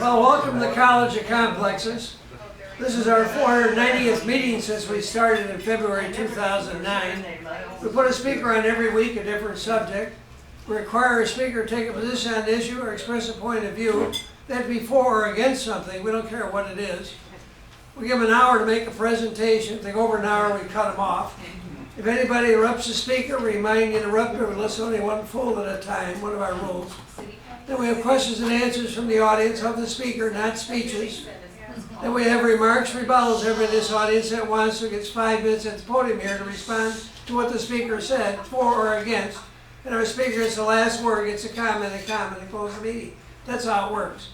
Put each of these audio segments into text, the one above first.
Well, welcome to the College of Complexes. This is our 490th meeting since we started in February 2009. We put a speaker on every week, a different subject. We require a speaker to take a position on an issue or express a point of view. That'd be for or against something. We don't care what it is. We give them an hour to make a presentation. If they go over an hour, we cut them off. If anybody interrupts the speaker, we remind the interrupter to listen only one fool at a time, one of our rules. Then we have questions and answers from the audience of the speaker, not speeches. Then we have remarks, rebuttals. Everybody in this audience that wants to gets 5 minutes at the podium here to respond to what the speaker said, for or against. And our speaker gets the last word, gets a comment, and close the meeting. That's how it works.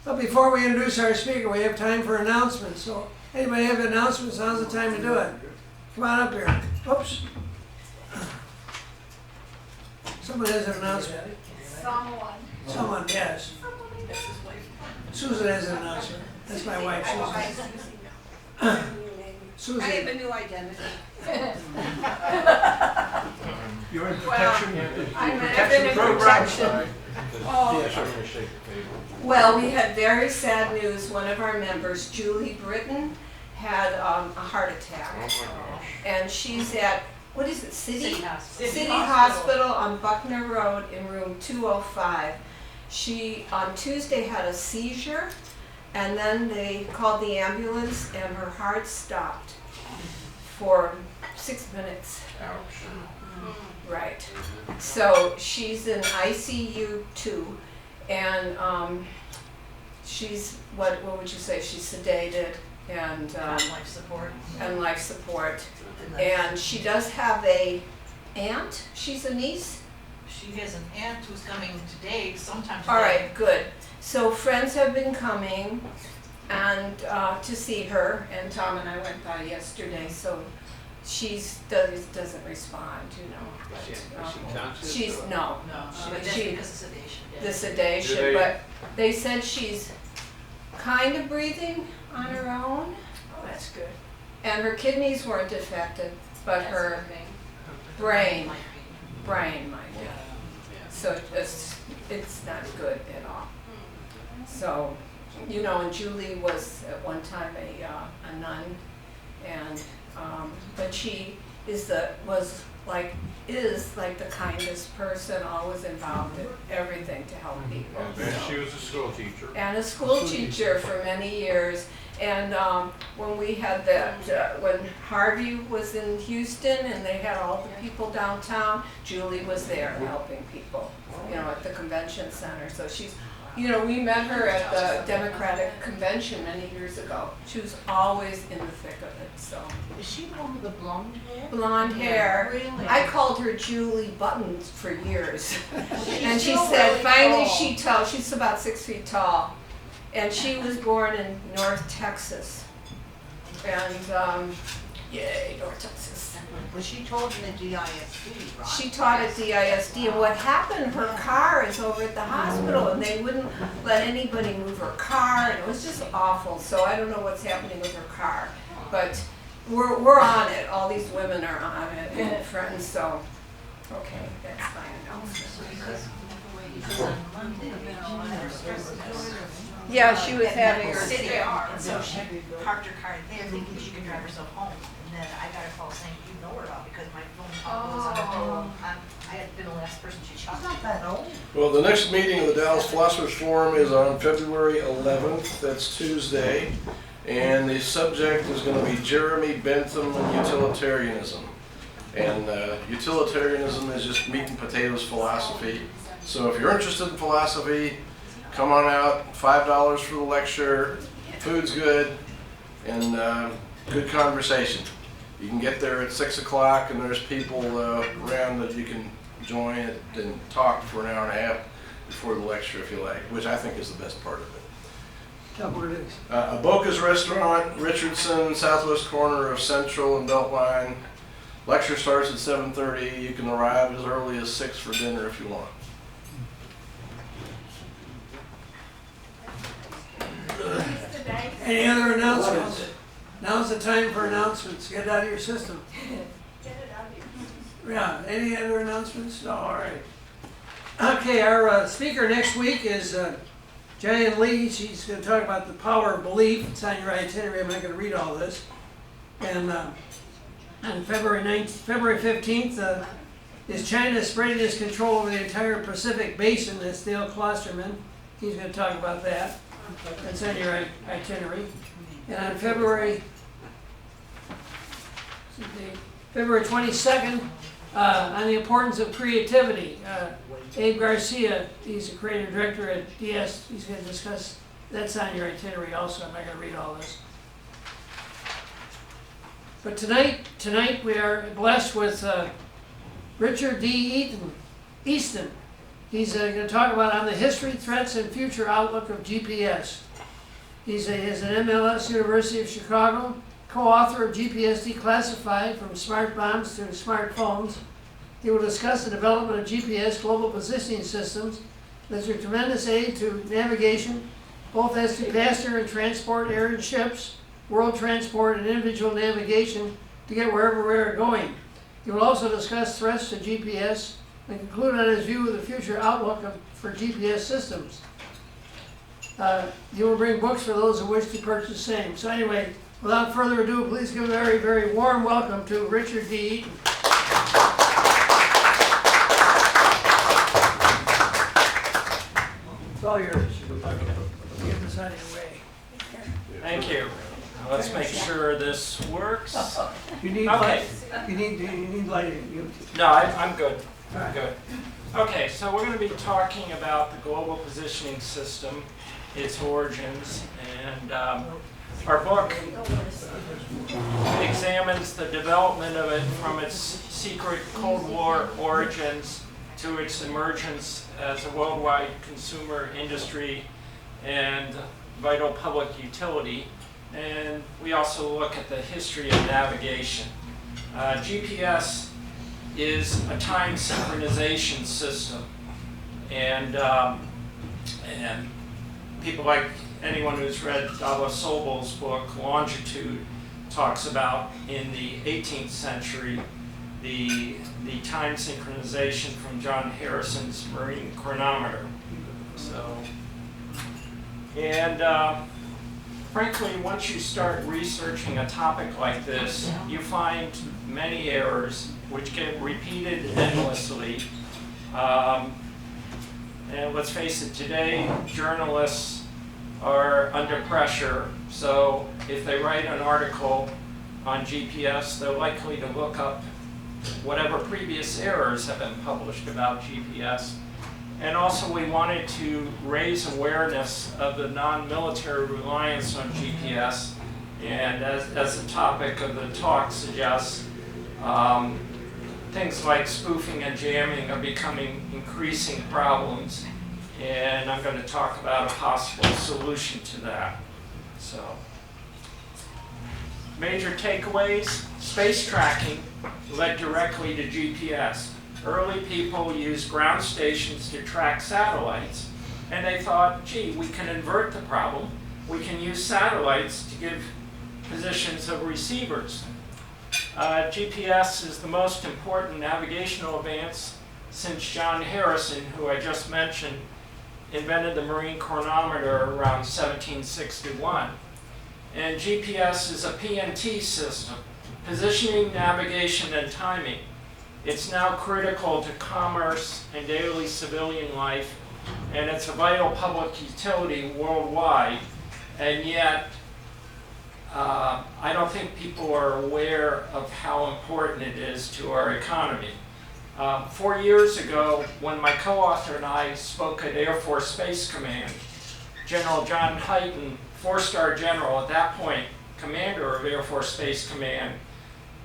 But before we introduce our speaker, we have time for announcements. So anybody have announcements? Now's the time to do it. Come on up here. Oops. Someone has an announcement. Someone, yes. Susan has an announcement. That's my wife, Susan. Susan. I have a new identity. You're in protection, I'm protection in program. protection. Well, we had very sad news. One of our members, Julie Britton, had a heart attack. And she's at, what is it, City Hospital on Buckner Road in room 205. She, on Tuesday, had a seizure, and then they called the ambulance, and her heart stopped for 6 minutes. Ouch. Right. So she's in ICU 2, and she's, what would you say, she's sedated and life support. And life support. And she does have a aunt, she's a niece? She has an aunt who's coming today, sometime today. All right, good. So friends have been coming and to see her, and Tom and I went by yesterday, so doesn't respond, you know. Is she conscious? She's, no. No, but that's She- because of sedation. The sedation, Do they- but they said she's kind of breathing on her own. Oh, that's good. And her kidneys weren't affected, but her brain might be. So it's not good at all. So, you know, and Julie was at one time a nun, and but she is like the kindest person, always involved in everything to help people. And she was a school teacher. And a school teacher for many years. And when we had that, when Harvey was in Houston and they had all the people downtown, Julie was there helping people, you know, at the convention center. So she's, you know, we met her at the Democratic convention many years ago. She was always in the thick of it, so. Is she the one with the blonde hair? Blonde hair. Really? I called her Julie Buttons for years. And she still said, really finally tall. she's about 6 feet tall. And she was born in North Texas. And, yay, North Texas. Well, she taught in the DISD, right? She taught at DISD, and what happened, her car is over at the hospital, and they wouldn't let anybody move her car, and it was just awful. So I don't know what's happening with her car, but we're on it. All these women are on it, and friends, so, okay, that's my announcement. Yeah, she was having her. They are, and so she parked her car there thinking she could drive herself home. And then I got a call saying, you know her all, because my phone call was on the phone. I had been the last person she She's talked not to. that old. Well, the next meeting of the Dallas Philosophers Forum is on February 11th, that's Tuesday. And the subject is going to be Jeremy Bentham and utilitarianism. And utilitarianism is just meat and potatoes philosophy. So if you're interested in philosophy, come on out, $5 for the lecture, food's good, and good conversation. You can get there at 6 o'clock and there's people around that you can join and talk for an hour and a half before the lecture if you like, which I think is the best part of it. Tell me what it is. Aboka's Restaurant, Richardson, southwest corner of Central and Beltline. Lecture starts at 7:30. You can arrive as early as 6 for dinner if you want. Any other announcements? Now's the time for announcements. Get it out of your system. Yeah, any other announcements? No, all right. Okay, our speaker next week is Jan Lee, she's going to talk about the power of belief. It's on your itinerary. I'm not going to read all this. And on February 15th, is China spreading its control over the entire Pacific Basin? That's Dale Klosterman. He's going to talk about that. That's on your itinerary. And on February 22nd, on the importance of creativity, Abe Garcia, he's a creative director at DS. He's going to discuss, that's on your itinerary also. I'm not going to read all this. But tonight we are blessed with Richard D. Easton. He's going to talk about on the history, threats, and future outlook of GPS. He is an MLS, University of Chicago, co-author of GPS Declassified, From Smart Bombs to Smartphones. He will discuss the development of GPS global positioning systems that are a tremendous aid to navigation, both as to passenger and transport air and ships, world transport, and individual navigation to get wherever we are going. He will also discuss threats to GPS and conclude on his view of the future outlook for GPS systems. He will bring books for those who wish to purchase the same. So anyway, without further ado, please give a very, very warm welcome to Richard D. Eaton. It's all yours. Get this out of your way. Thank you. Let's make sure this works. You need Okay. light. You need lighting. No, I'm good. All right. Good. Okay, so we're going to be talking about the global positioning system, its origins, and our book examines the development of it from its secret Cold War origins to its emergence as a worldwide consumer industry and vital public utility. And we also look at the history of navigation. GPS is a time synchronization system, and people like anyone who's read Davos Sobel's book Longitude talks about in the 18th century the time synchronization from John Harrison's marine chronometer. So, and frankly, once you start researching a topic like this, you find many errors which get repeated endlessly. And let's face it, today journalists are under pressure, so if they write an article on GPS, they're likely to look up whatever previous errors have been published about GPS. And also we wanted to raise awareness of the non-military reliance on GPS, and as the topic of the talk suggests, things like spoofing and jamming are becoming increasing problems, and I'm going to talk about a possible solution to that. So, major takeaways: space tracking led directly to GPS. Early people used ground stations to track satellites, and they thought, gee, we can invert the problem. We can use satellites to give positions of receivers. GPS is the most important navigational advance since John Harrison, who I just mentioned, invented the marine chronometer around 1761. And GPS is a PNT system, positioning, navigation, and timing. It's now critical to commerce and daily civilian life, and it's a vital public utility worldwide, and yet I don't think people are aware of how important it is to our economy. 4 years ago, when my co-author and I spoke at Air Force Space Command, General John Hyten, four-star general at that point, commander of Air Force Space Command,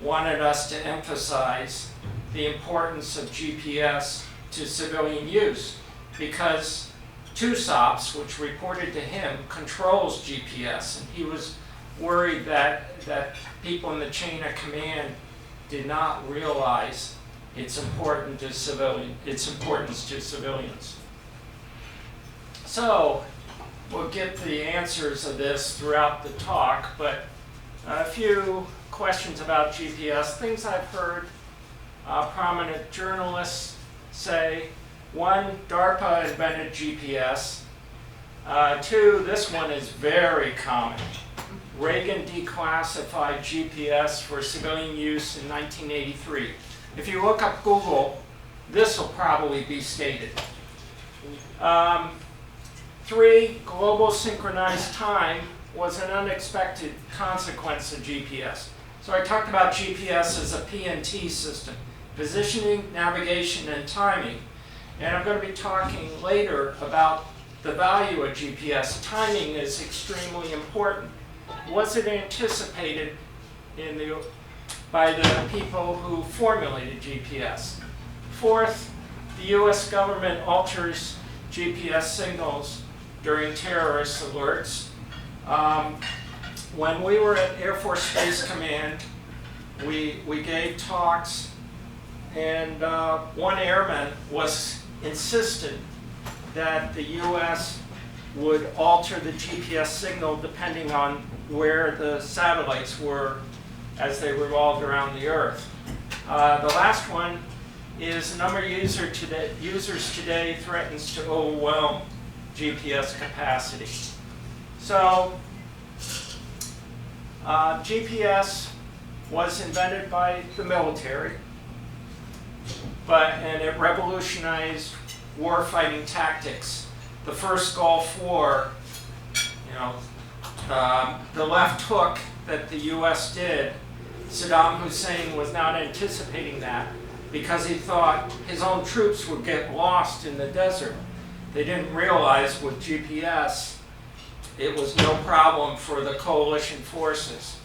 wanted us to emphasize the importance of GPS to civilian use, because TUSOPS, which reported to him, controls GPS, and he was worried that people in the chain of command did not realize its importance to civilians. So we'll get the answers of this throughout the talk, but a few questions about GPS, things I've heard prominent journalists say. One, DARPA invented GPS. Two, this one is very common. Reagan declassified GPS for civilian use in 1983. If you look up Google, this will probably be stated. Three, global synchronized time was an unexpected consequence of GPS. So I talked about GPS as a PNT system, positioning, navigation, and timing. And I'm going to be talking later about the value of GPS. Timing is extremely important. Was it anticipated by the people who formulated GPS? Fourth, the US government alters GPS signals during terrorist alerts. When we were at Air Force Space Command, we gave talks, and one airman was insistent that the US would alter the GPS signal depending on where the satellites were as they revolved around the Earth. The last one is the number of users today threatens to overwhelm GPS capacity. So GPS was invented by the military, and it revolutionized warfighting tactics. The first Gulf War, the left hook that the US did, Saddam Hussein was not anticipating that because he thought his own troops would get lost in the desert. They didn't realize with GPS, it was no problem for the coalition forces.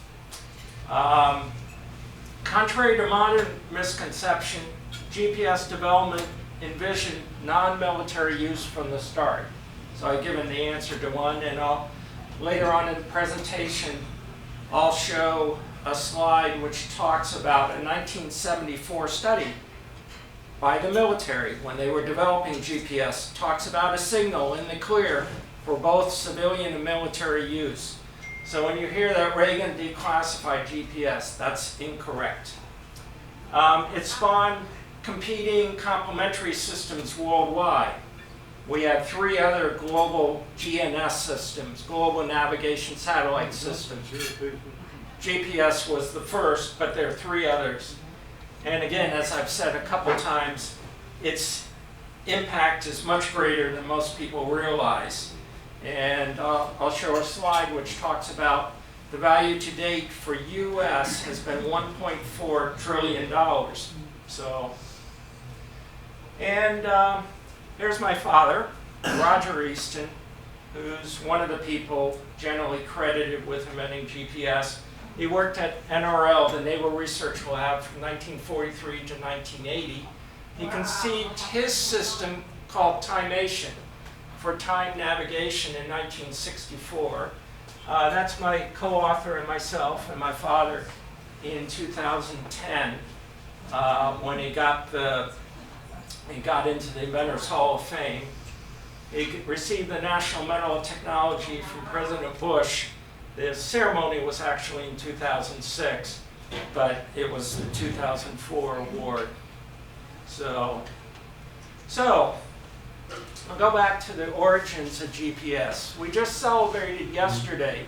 Contrary to modern misconception, GPS development envisioned non-military use from the start. So I've given the answer to one, and later on in the presentation, I'll show a slide which talks about a 1974 study by the military when they were developing GPS. Talks about a signal in the clear for both civilian and military use. So when you hear that Reagan declassified GPS, that's incorrect. It spawned competing complementary systems worldwide. We had three other global GNS systems, global navigation satellite systems. GPS was the first, but there are three others. And again, as I've said a couple times, its impact is much greater than most people realize. And I'll show a slide which talks about the value to date for US has been $1.4 trillion. So, and here's my father, Roger Easton, who's one of the people generally credited with inventing GPS. He worked at NRL, the Naval Research Lab, from 1943 to 1980. He conceived his system called Timation for time navigation in 1964. That's my co-author and myself and my father in 2010 when he got into the Inventors Hall of Fame. He received the National Medal of Technology from President Bush. The ceremony was actually in 2006, but it was the 2004 award. So I'll go back to the origins of GPS. We just celebrated yesterday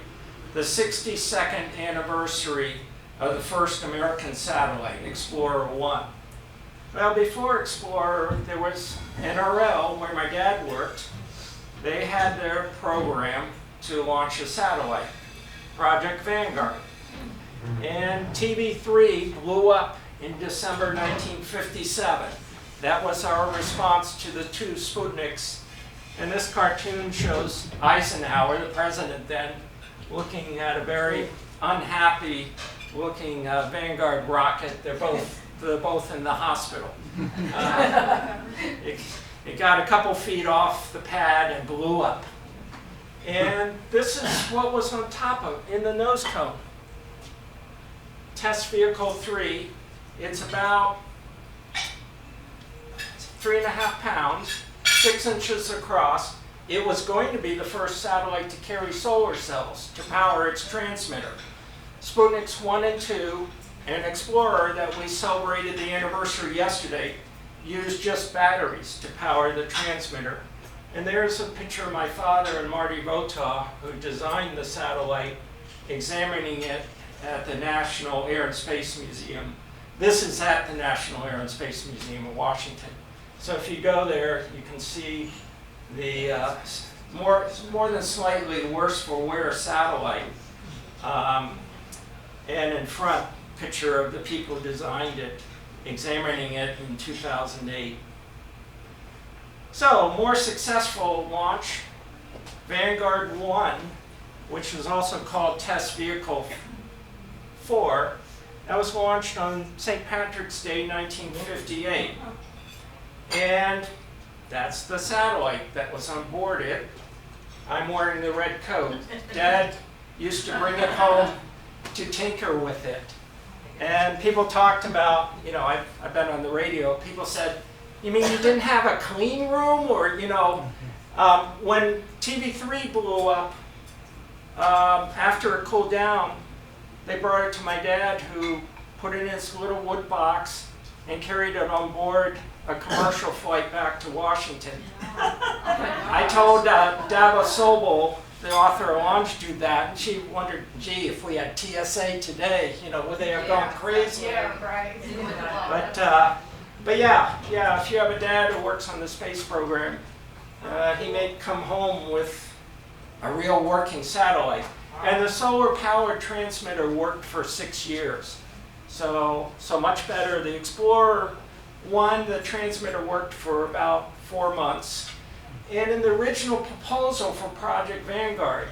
the 62nd anniversary of the first American satellite, Explorer 1. Well, before Explorer, there was NRL, where my dad worked. They had their program to launch a satellite, Project Vanguard. And TV3 blew up in December 1957. That was our response to the two Sputniks. And this cartoon shows Eisenhower, the president then, looking at a very unhappy looking Vanguard rocket. They're both in the hospital. It got a couple feet off the pad and blew up. And this is what was on top of, in the nose cone. Test Vehicle 3, it's about 3.5 pounds, 6 inches across. It was going to be the first satellite to carry solar cells to power its transmitter. Sputniks 1 and 2 and Explorer that we celebrated the anniversary yesterday used just batteries to power the transmitter. And there's a picture of my father and Marty Votaw, who designed the satellite, examining it at the National Air and Space Museum. This is at the National Air and Space Museum in Washington. So if you go there, you can see the more than slightly worse for wear satellite. And in front, picture of the people who designed it, examining it in 2008. So, more successful launch, Vanguard 1, which was also called Test Vehicle 4, that was launched on St. Patrick's Day, 1958. And that's the satellite that was on board it. I'm wearing the red coat. Dad used to bring it home to tinker with it. And people talked about, you know, I've been on the radio, people said, you mean you didn't have a clean room? Or, you know, when TV3 blew up, after it cooled down, they brought it to my dad, who put it in his little wood box and carried it on board a commercial flight back to Washington. I told Dava Sobel, the author of Longitude, that, and she wondered, gee, if we had TSA today, you know, would they have gone crazy? Yeah, right. But yeah, if you have a dad who works on the space program, he may come home with a real working satellite. And the solar-powered transmitter worked for 6 years. So much better. The Explorer 1, the transmitter worked for about 4 months. And in the original proposal for Project Vanguard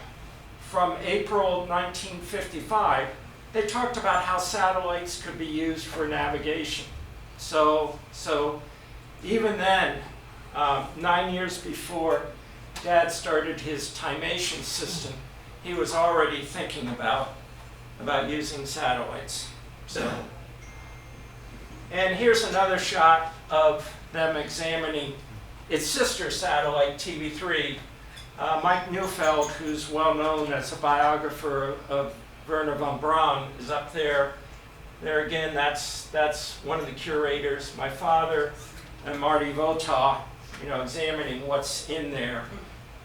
from April 1955, they talked about how satellites could be used for navigation. So even then, 9 years before Dad started his timation system, he was already thinking about using satellites. So, and here's another shot of them examining its sister satellite, TV3. Mike Neufeld, who's well known as a biographer of Wernher von Braun, is up there. There again, that's one of the curators, my father and Marty Votaw, you know, examining what's in there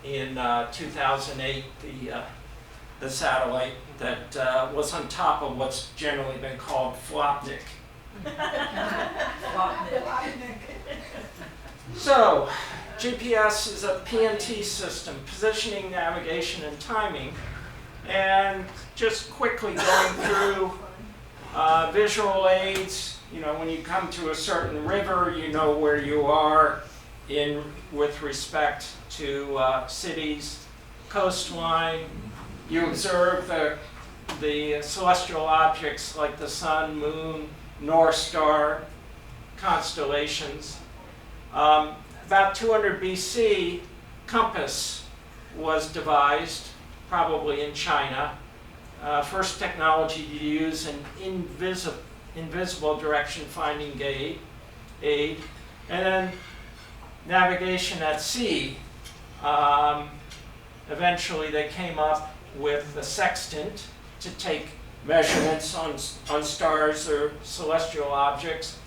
in 2008, the satellite that was on top of what's generally been called Flopnik. So, GPS is a PNT system, positioning, navigation, and timing. And just quickly going through visual aids, you know, when you come to a certain river, you know where you are with respect to cities, coastline. You observe the celestial objects like the sun, moon, North Star, constellations. About 200 BC, compass was devised, probably in China. First technology to use an invisible direction finding aid. And then navigation at sea. Eventually they came up with the sextant to take measurements on stars or celestial objects.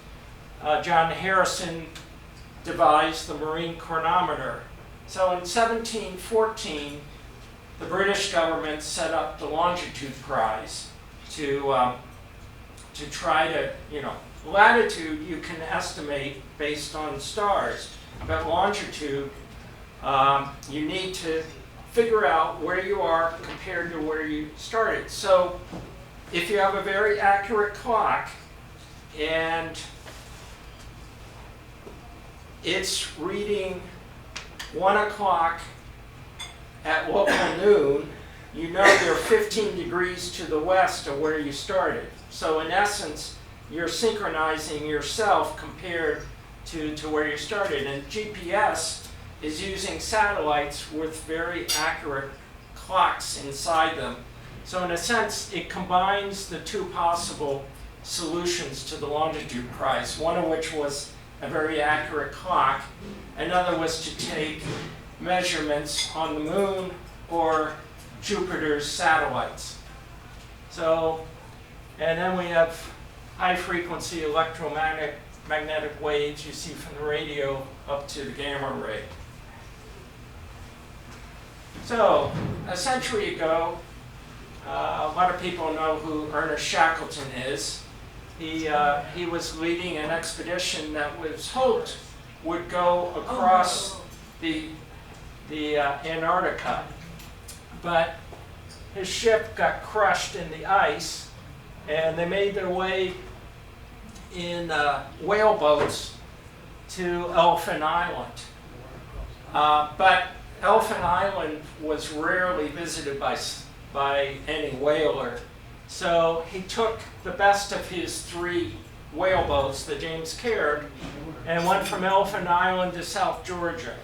John Harrison devised the marine chronometer. So in 1714, the British government set up the Longitude Prize to try to, you know, latitude you can estimate based on stars, but longitude, you need to figure out where you are compared to where you started. So if you have a very accurate clock and it's reading 1 o'clock at local noon, you know you're 15 degrees to the west of where you started. So in essence, you're synchronizing yourself compared to where you started. And GPS is using satellites with very accurate clocks inside them. So in a sense, it combines the two possible solutions to the Longitude Prize, one of which was a very accurate clock, another was to take measurements on the moon or Jupiter's satellites. So, and then we have high frequency electromagnetic waves you see from the radio up to the gamma ray. So, a century ago, a lot of people know who Ernest Shackleton is. He was leading an expedition that was hoped would go across the Antarctica. But his ship got crushed in the ice, and they made their way in whale boats to Elephant Island. But Elephant Island was rarely visited by any whaler. So he took the best of his 3 whale boats, the James Caird, and went from Elephant Island to South Georgia.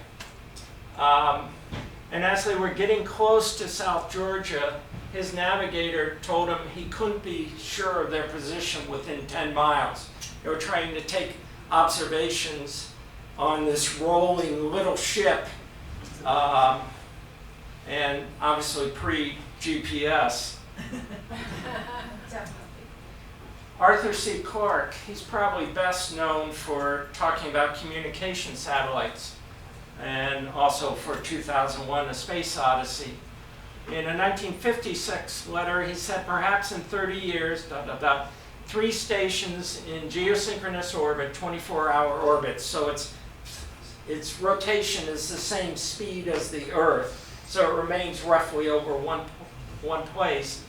And as they were getting close to South Georgia, his navigator told him he couldn't be sure of their position within 10 miles. They were trying to take observations on this rolling little ship, and obviously pre-GPS. Arthur C. Clarke, he's probably best known for talking about communication satellites, and also for 2001: A Space Odyssey. In a 1956 letter, he said, perhaps in 30 years, 3 stations in geosynchronous orbit, 24-hour orbits. So its rotation is the same speed as the Earth, so it remains roughly over one place,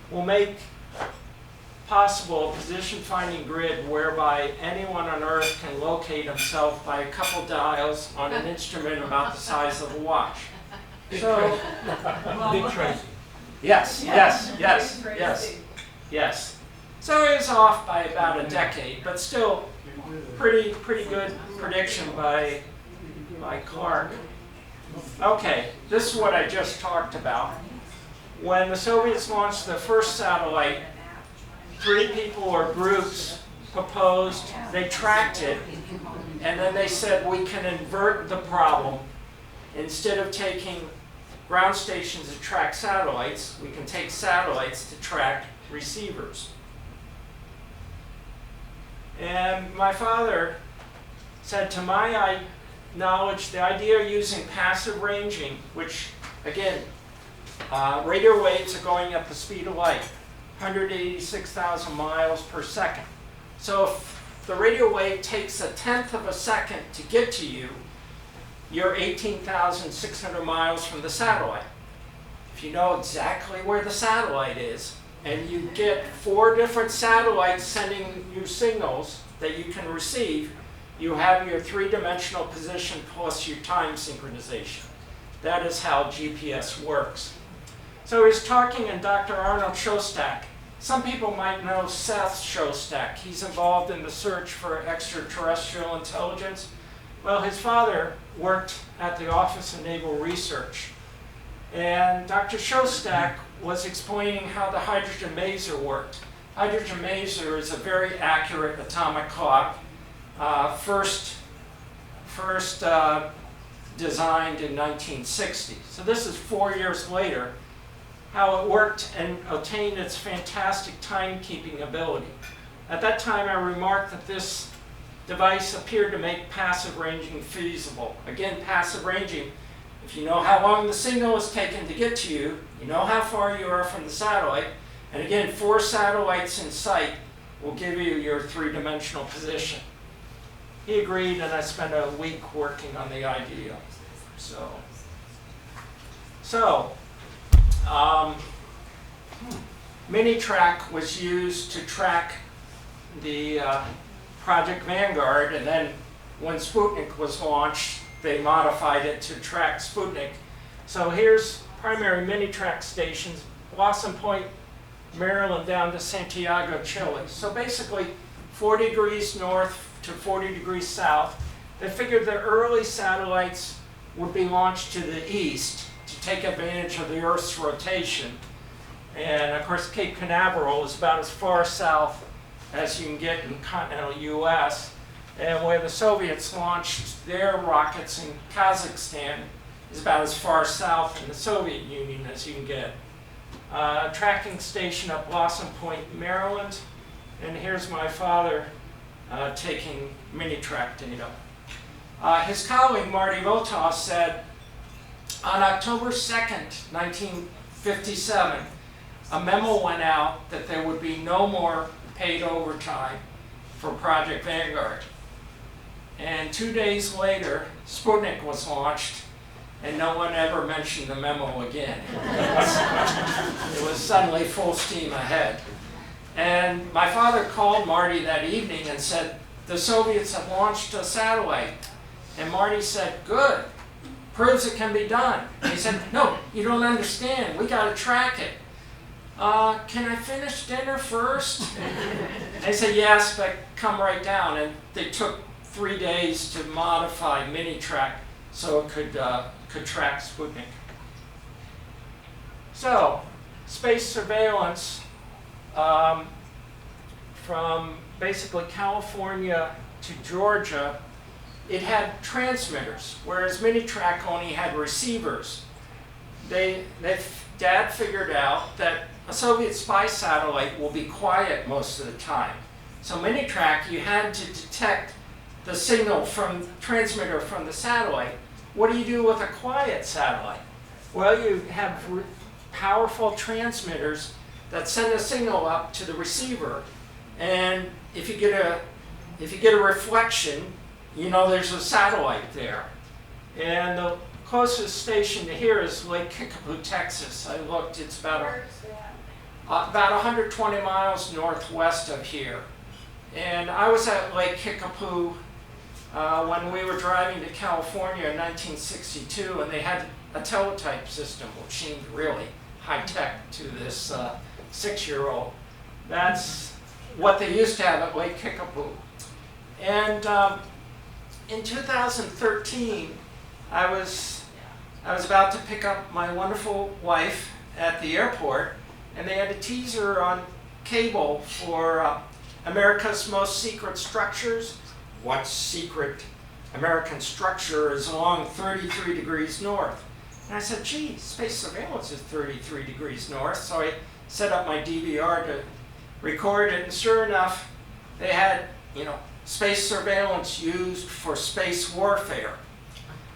will make possible a position-finding grid whereby anyone on Earth can locate himself by a couple dials on an instrument about the size of a watch. So, Dick Tracy. Yes. So it was off by about a decade, but still pretty good prediction by Clarke. Okay, this is what I just talked about. When the Soviets launched their first satellite, 3 people or groups proposed, they tracked it, and then they said we can invert the problem. Instead of taking ground stations to track satellites, we can take satellites to track receivers. And my father said, to my knowledge, the idea of using passive ranging, which again, radio waves are going at the speed of light, 186,000 miles per second. So if the radio wave takes 1/10 of a second to get to you, you're 18,600 miles from the satellite. If you know exactly where the satellite is, and you get 4 different satellites sending you signals that you can receive, you have your 3-dimensional position plus your time synchronization. That is how GPS works. So he's talking in Dr. Arnold Shostak. Some people might know Seth Shostak. He's involved in the search for extraterrestrial intelligence. Well, his father worked at the Office of Naval Research. And Dr. Shostak was explaining how the hydrogen maser worked. Hydrogen maser is a very accurate atomic clock, first designed in 1960. So this is 4 years later, how it worked and obtained its fantastic timekeeping ability. At that time, I remarked that this device appeared to make passive ranging feasible. Again, passive ranging, if you know how long the signal is taken to get to you, you know how far you are from the satellite, and again, 4 satellites in sight will give you your 3-dimensional position. He agreed, and I spent a week working on the idea. Mini-track was used to track the Project Vanguard, and then when Sputnik was launched, they modified it to track Sputnik. So here's primary mini-track stations, Blossom Point, Maryland, down to Santiago, Chile. So basically 40 degrees north to 40 degrees south. They figured the early satellites would be launched to the east to take advantage of the Earth's rotation. And of course, Cape Canaveral is about as far south as you can get in continental US. And where the Soviets launched their rockets in Kazakhstan is about as far south in the Soviet Union as you can get. Tracking station at Blossom Point, Maryland. And here's my father taking mini-track data. His colleague, Marty Votas, said, On October 2nd, 1957, a memo went out that there would be no more paid overtime for Project Vanguard. And 2 days later, Sputnik was launched, and no one ever mentioned the memo again. It was suddenly full steam ahead. And my father called Marty that evening and said, the Soviets have launched a satellite. And Marty said, good, proves it can be done. And he said, no, you don't understand, we gotta track it. Can I finish dinner first? And he said, yes, but come right down. And they took 3 days to modify Mini-Track so it could track Sputnik. So, space surveillance from basically California to Georgia, it had transmitters, whereas Mini-Track only had receivers. Dad figured out that a Soviet spy satellite will be quiet most of the time. So Mini-Track, you had to detect the signal from transmitter from the satellite. What do you do with a quiet satellite? Well, you have powerful transmitters that send a signal up to the receiver, and if you get a reflection, you know there's a satellite there. And the closest station to here is Lake Kickapoo, Texas. I looked; it's about 120 miles northwest of here. And I was at Lake Kickapoo when we were driving to California in 1962, and they had a teletype system, which seemed really high-tech to this 6-year-old. That's what they used to have at Lake Kickapoo. And in 2013, I was about to pick up my wonderful wife at the airport, and they had a teaser on cable for America's Most Secret Structures. What secret American structure is along 33 degrees north? And I said, gee, space surveillance is 33 degrees north. So I set up my DVR to record it, and sure enough, they had, space surveillance used for space warfare.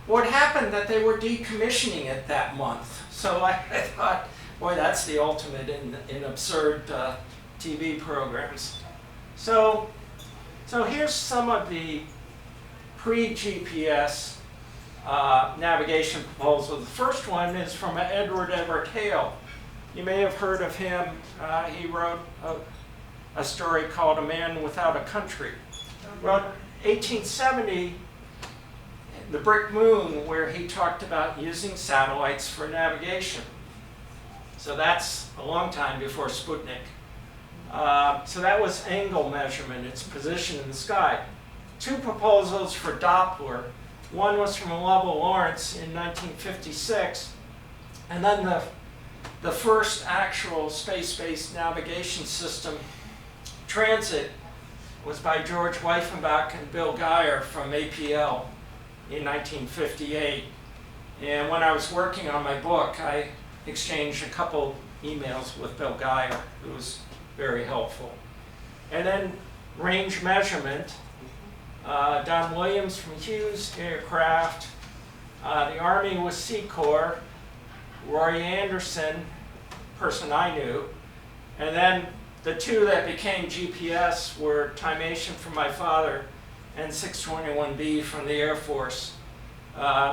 What happened that they were decommissioning it that month. So I thought, boy, that's the ultimate in absurd TV programs. So here's some of the pre-GPS navigation proposals. The first one is from Edward Everett Hale. You may have heard of him. He wrote a story called A Man Without a Country. Wrote 1870, The Brick Moon, where he talked about using satellites for navigation. So that's a long time before Sputnik. So that was angle measurement, its position in the sky. 2 proposals for Doppler. One was from Lovell Lawrence in 1956, and then the first actual space-based navigation system, Transit, was by George Weifenbach and Bill Geyer from APL in 1958. And when I was working on my book, I exchanged a couple emails with Bill Geyer, who was very helpful. And then range measurement, Don Williams from Hughes Aircraft, the Army was Secor, Roy Anderson, person I knew, and then the 2 that became GPS were Timation from my father and 621B from the Air Force.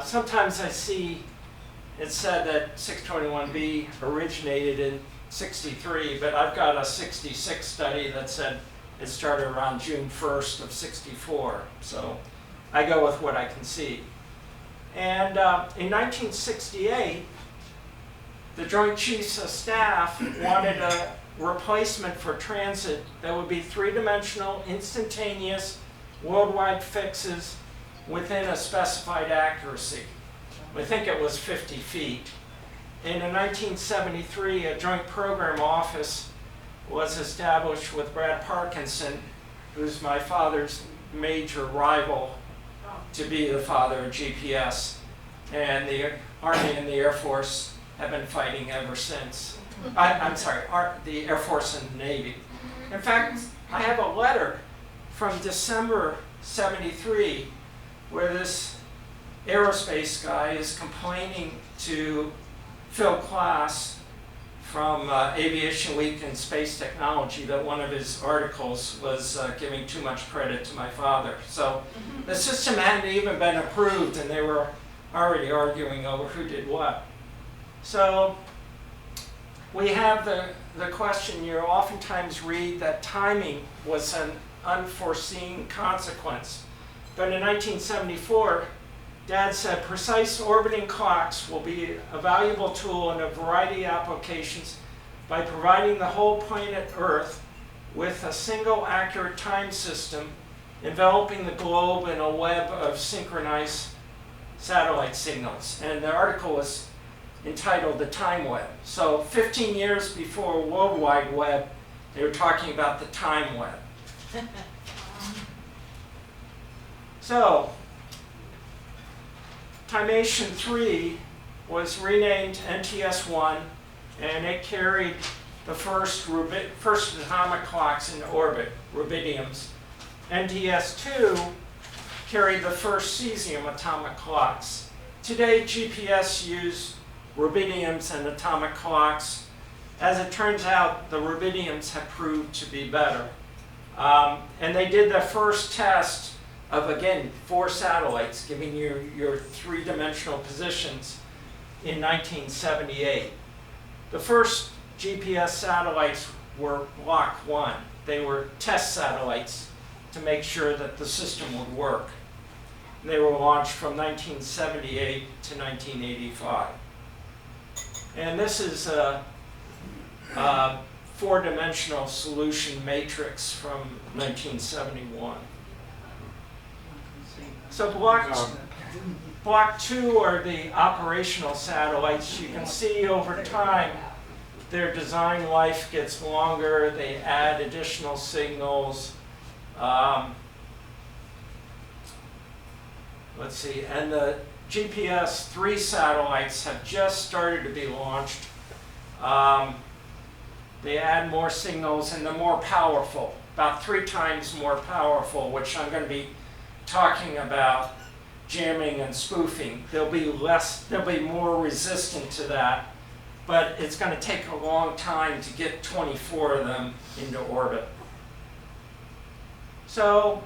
Sometimes I see it said that 621B originated in 63, but I've got a 66 study that said it started around June 1st of 64. So I go with what I can see. And in 1968, the Joint Chiefs of Staff wanted a replacement for Transit that would be 3-dimensional, instantaneous, worldwide fixes within a specified accuracy. I think it was 50 feet. And in 1973, a joint program office was established with Brad Parkinson, who's my father's major rival to be the father of GPS. And the Army and the Air Force have been fighting ever since. I'm sorry, the Air Force and the Navy. In fact, I have a letter from December '73 where this aerospace guy is complaining to Phil Klass from Aviation Week and Space Technology that one of his articles was giving too much credit to my father. So the system hadn't even been approved and they were already arguing over who did what. So we have the question, you oftentimes read that timing was an unforeseen consequence. But in 1974, Dad said precise orbiting clocks will be a valuable tool in a variety of applications by providing the whole planet Earth with a single accurate time system enveloping the globe in a web of synchronized satellite signals. And the article was entitled The Time Web. So 15 years before World Wide Web, they were talking about the time web. So, Timation 3 was renamed NTS-1, and it carried the first atomic clocks in orbit, rubidiums. NTS-2 carried the first cesium atomic clocks. Today, GPS use rubidiums and atomic clocks. As it turns out, the rubidiums have proved to be better. And they did the first test of, again, 4 satellites, giving you your 3-dimensional positions in 1978. The first GPS satellites were Block 1. They were test satellites to make sure that the system would work. They were launched from 1978 to 1985. And this is a 4-dimensional solution matrix from 1971. So block 2 are the operational satellites. You can see over time their design life gets longer. They add additional signals. Let's see, and the GPS 3 satellites have just started to be launched. They add more signals and they're more powerful, about 3 times more powerful, which I'm going to be talking about jamming and spoofing. They'll be more resistant to that, but it's going to take a long time to get 24 of them into orbit. So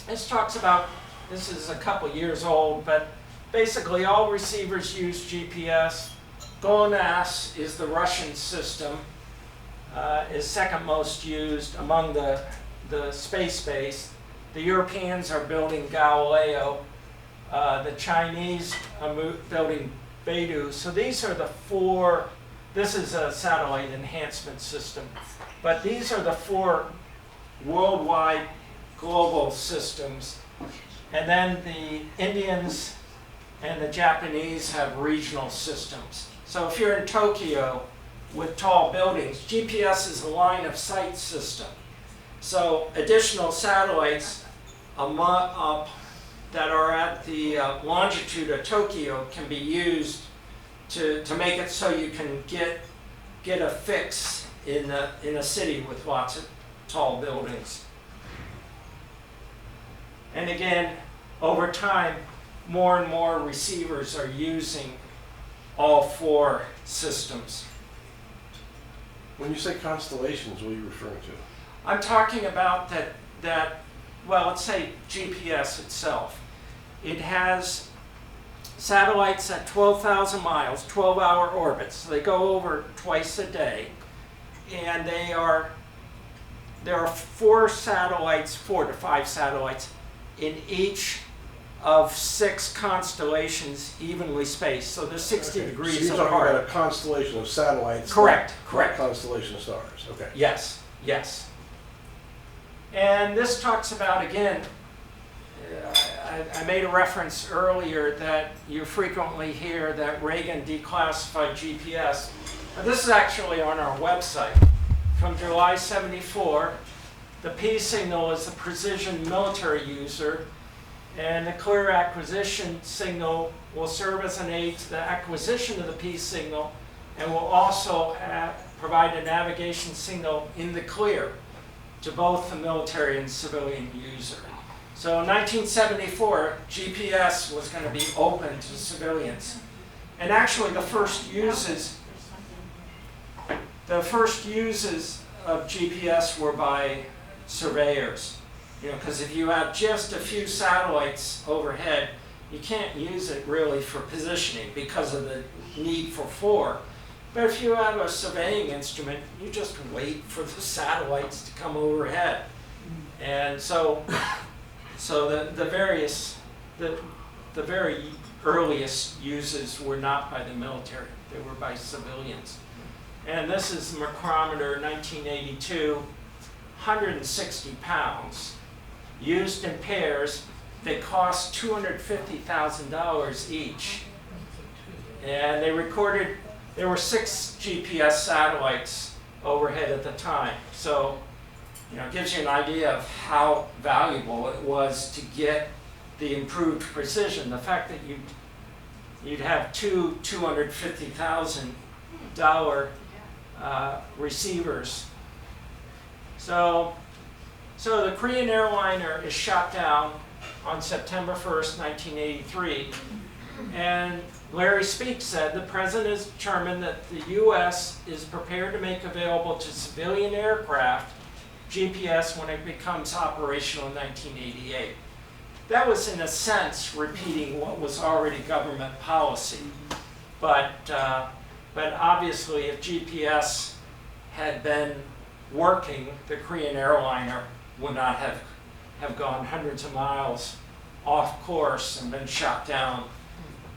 this talks about, this is a couple years old, but basically all receivers use GPS. GLONASS is the Russian system, is second most used among the space base. The Europeans are building Galileo. The Chinese are building Beidou. So these are the 4, this is a satellite enhancement system, but these are the 4 worldwide global systems. And then the Indians and the Japanese have regional systems. So if you're in Tokyo with tall buildings, GPS is a line of sight system. So additional satellites that are at the longitude of Tokyo can be used to make it so you can get a fix in a city with lots of tall buildings. And again, over time, more and more receivers are using all 4 systems. When you say constellations, what are you referring to? I'm talking about that, well, let's say GPS itself. It has satellites at 12,000 miles, 12-hour orbits. So they go over twice a day. And there are 4 satellites, 4 to 5 satellites in each of 6 constellations evenly spaced. So they're 60 Okay. degrees So you're talking apart. about a constellation of satellites. Correct, not correct. Constellation of stars. Okay. Yes, yes. And this talks about, again, I made a reference earlier that you frequently hear that Reagan declassified GPS. Now, this is actually on our website from July '74. The P signal is the precision military user, and the clear acquisition signal will serve as an aid to the acquisition of the P signal and will also provide a navigation signal in the clear to both the military and civilian user. So in 1974, GPS was going to be open to civilians. And actually the first uses of GPS were by surveyors. You know, because if you have just a few satellites overhead, you can't use it really for positioning because of the need for 4. But if you have a surveying instrument, you just wait for the satellites to come overhead. And so the very earliest uses were not by the military, they were by civilians. And this is the micrometer 1982, 160 pounds, used in pairs. They cost $250,000 each. And they recorded, there were 6 GPS satellites overhead at the time. So, you know, it gives you an idea of how valuable it was to get the improved precision. The fact that you'd have two $250,000 receivers. So the Korean airliner is shot down on September 1st, 1983, and Larry Speake said the president has determined that the U.S. is prepared to make available to civilian aircraft GPS when it becomes operational in 1988. That was, in a sense, repeating what was already government policy. But obviously, if GPS had been working, the Korean airliner would not have gone hundreds of miles off course and been shot down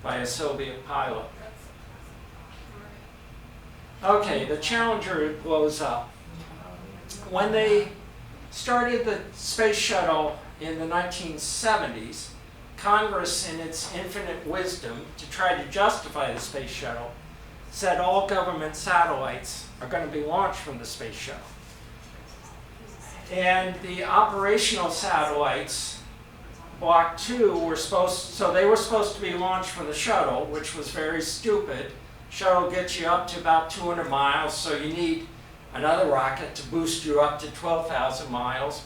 by a Soviet pilot. Okay, the Challenger blows up. When they started the space shuttle in the 1970s, Congress, in its infinite wisdom to try to justify the space shuttle, said all government satellites are going to be launched from the space shuttle. And the operational satellites, Block 2, were supposed to be launched from the shuttle, which was very stupid. Shuttle gets you up to about 200 miles, so you need another rocket to boost you up to 12,000 miles.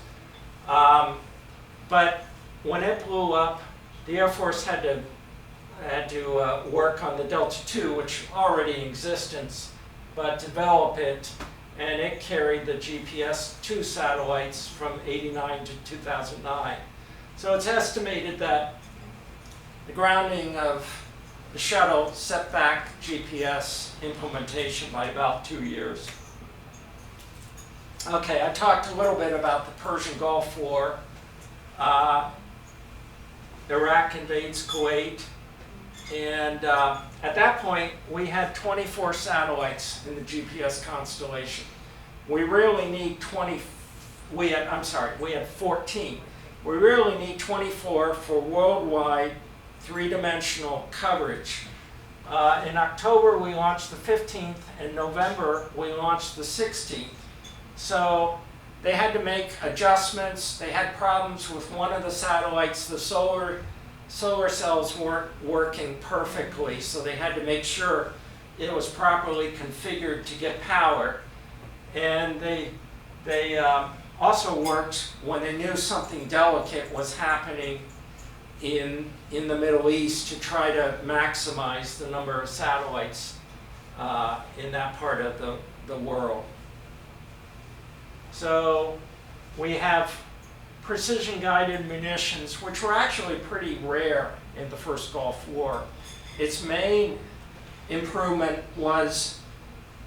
But when it blew up, the Air Force had to work on the Delta II, which already in existence, but develop it, and it carried the GPS-2 satellites from '89 to 2009. So it's estimated that the grounding of the shuttle set back GPS implementation by about 2 years. Okay, I talked a little bit about the Persian Gulf War. Iraq invades Kuwait, and at that point we had 24 satellites in the GPS constellation. We really need 14. We really need 24 for worldwide three-dimensional coverage. In October we launched the 15th, and November we launched the 16th. So they had to make adjustments. They had problems with one of the satellites. The solar cells weren't working perfectly, so they had to make sure it was properly configured to get power. And they also worked when they knew something delicate was happening in the Middle East to try to maximize the number of satellites in that part of the world. So we have precision-guided munitions, which were actually pretty rare in the first Gulf War. Its main improvement was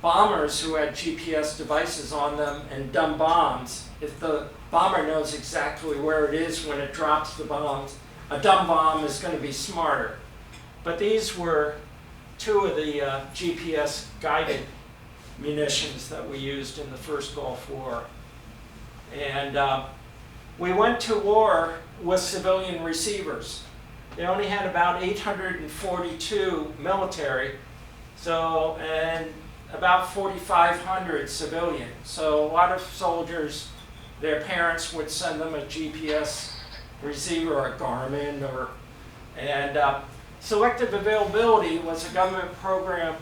bombers who had GPS devices on them and dumb bombs. If the bomber knows exactly where it is when it drops the bombs, a dumb bomb is going to be smarter. But these were two of the GPS-guided munitions that we used in the first Gulf War. And we went to war with civilian receivers. They only had about 842 military, and about 4,500 civilian. So a lot of soldiers, their parents would send them a GPS receiver or a Garmin, and selective availability was a government program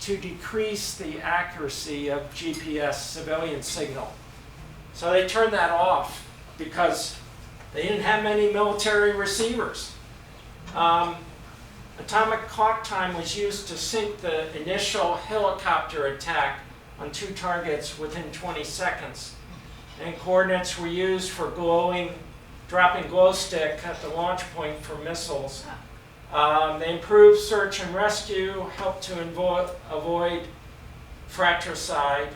to decrease the accuracy of GPS civilian signal. So they turned that off because They didn't have many military receivers. Atomic clock time was used to sync the initial helicopter attack on 2 targets within 20 seconds. And coordinates were used for dropping glow stick at the launch point for missiles. They improved search and rescue, helped to avoid fratricide,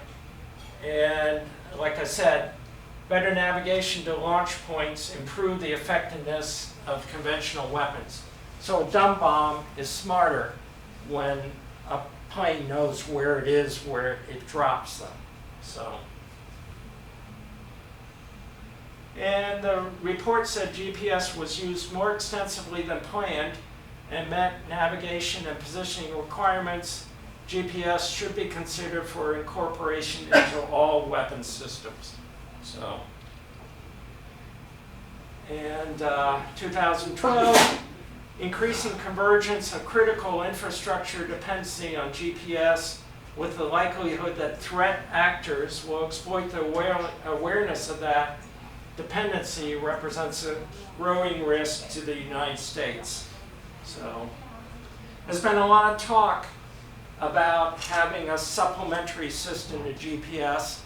and like I said, better navigation to launch points improved the effectiveness of conventional weapons. So a dumb bomb is smarter when a plane knows where it is, where it drops them. So. And the report said GPS was used more extensively than planned and met navigation and positioning requirements. GPS should be considered for incorporation into all weapon systems. So, and 2012, increasing convergence of critical infrastructure dependency on GPS with the likelihood that threat actors will exploit the awareness of that dependency represents a growing risk to the United States. So, there's been a lot of talk about having a supplementary system to GPS,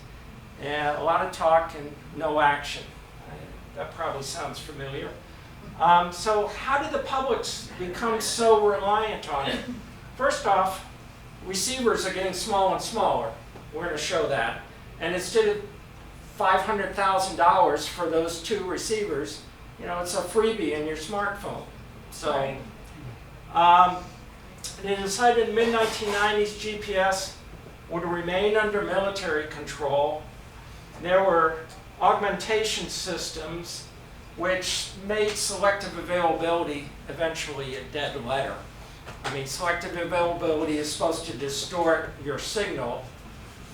and a lot of talk and no action. That probably sounds familiar. So how did the public become so reliant on it? First off, receivers are getting smaller and smaller. We're going to show that. And instead of $500,000 for those 2 receivers, it's a freebie in your smartphone. So they decided in the mid-1990s GPS would remain under military control. There were augmentation systems which made selective availability eventually a dead letter. I mean, selective availability is supposed to distort your signal.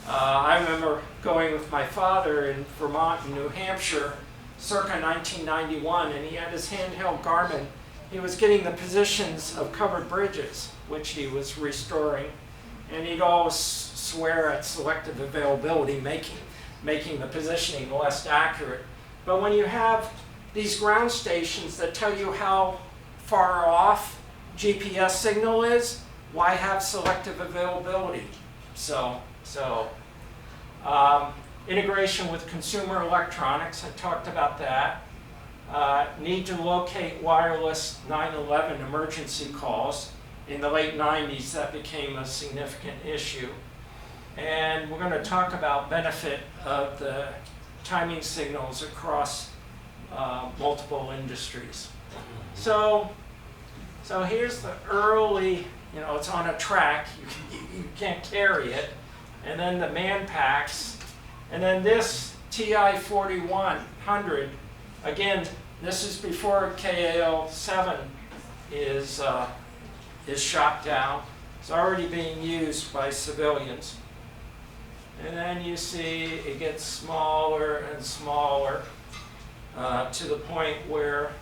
I remember going with my father in Vermont and New Hampshire circa 1991, and he had his handheld Garmin. He was getting the positions of covered bridges, which he was restoring, and he'd always swear at selective availability, making the positioning less accurate. But when you have these ground stations that tell you how far off GPS signal is, why have selective availability? So integration with consumer electronics, I talked about that. Need to locate wireless 911 emergency calls. In the late 90s, that became a significant issue. And we're going to talk about benefit of the timing signals across multiple industries. So here's the early, it's on a track, you can't carry it, and then the man packs, and then this TI 4100, again, this is before KAL-7 is shot down. It's already being used by civilians. And then you see it gets smaller and smaller to the point where,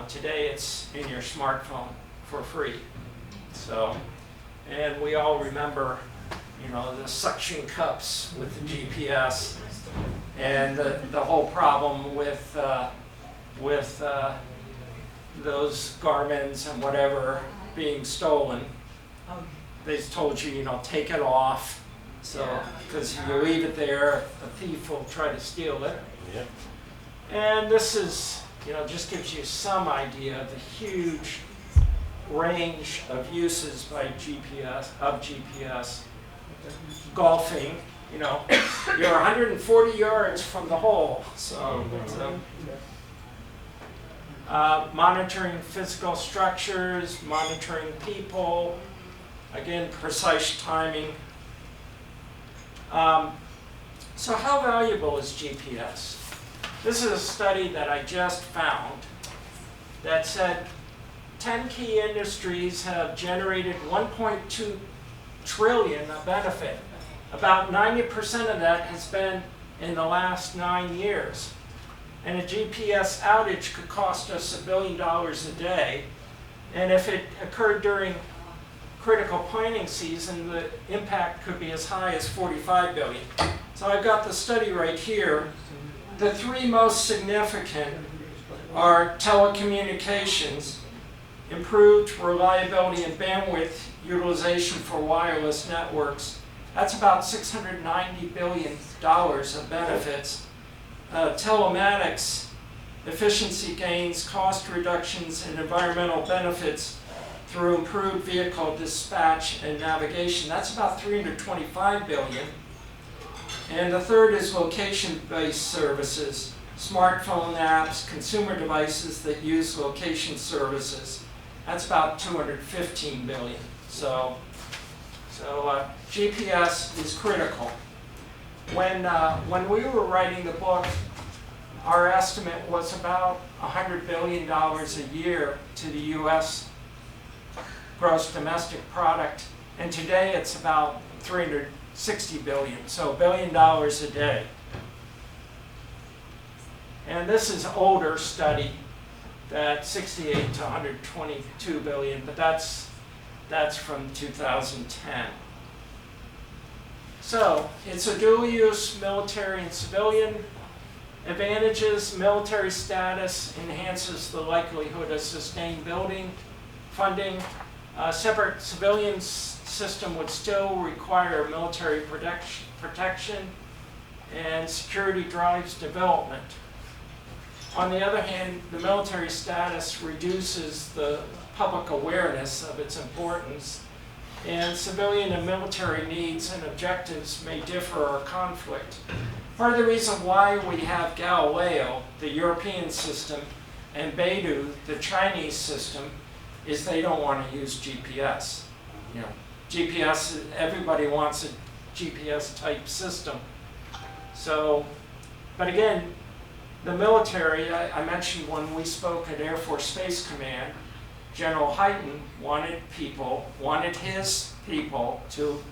today it's in your smartphone for free. So, and we all remember, the suction cups with the GPS and the whole problem with those Garmins and whatever being stolen. They told you, take it off. So, because if you leave it there, a thief will try to steal it. Yep. And this is, just gives you some idea of the huge range of uses by GPS. Golfing, you're 140 yards from the hole. So, monitoring physical structures, monitoring people, again, precise timing. So how valuable is GPS? This is a study that I just found that said 10 key industries have generated 1.2 trillion of benefit. About 90% of that has been in the last 9 years. And a GPS outage could cost us $1 billion a day. And if it occurred during critical planning season, the impact could be as high as 45 billion. So I've got the study right here. The 3 most significant are telecommunications, improved reliability and bandwidth utilization for wireless networks. That's about $690 billion of benefits. Telematics, efficiency gains, cost reductions, and environmental benefits through improved vehicle dispatch and navigation. That's about $325 billion. And the third is location-based services, smartphone apps, consumer devices that use location services. That's about $215 billion. So GPS is critical. When we were writing the book, our estimate was about $100 billion a year to the U.S. gross domestic product, and today it's about $360 billion, so $1 billion a day. And this is an older study, that 68 to 122 billion, but that's from 2010. So it's a dual-use military and civilian. Advantages: military status enhances the likelihood of sustained building funding. Separate civilian system would still require military protection, and security drives development. On the other hand, the military status reduces the public awareness of its importance, and civilian and military needs and objectives may differ or conflict. Part of the reason why we have Galileo, the European system, and Beidou, the Chinese system, is they don't want to use GPS. You know, GPS, everybody wants a GPS type system. So, but again, the military, I mentioned when we spoke at Air Force Space Command, General Hyten wanted his people to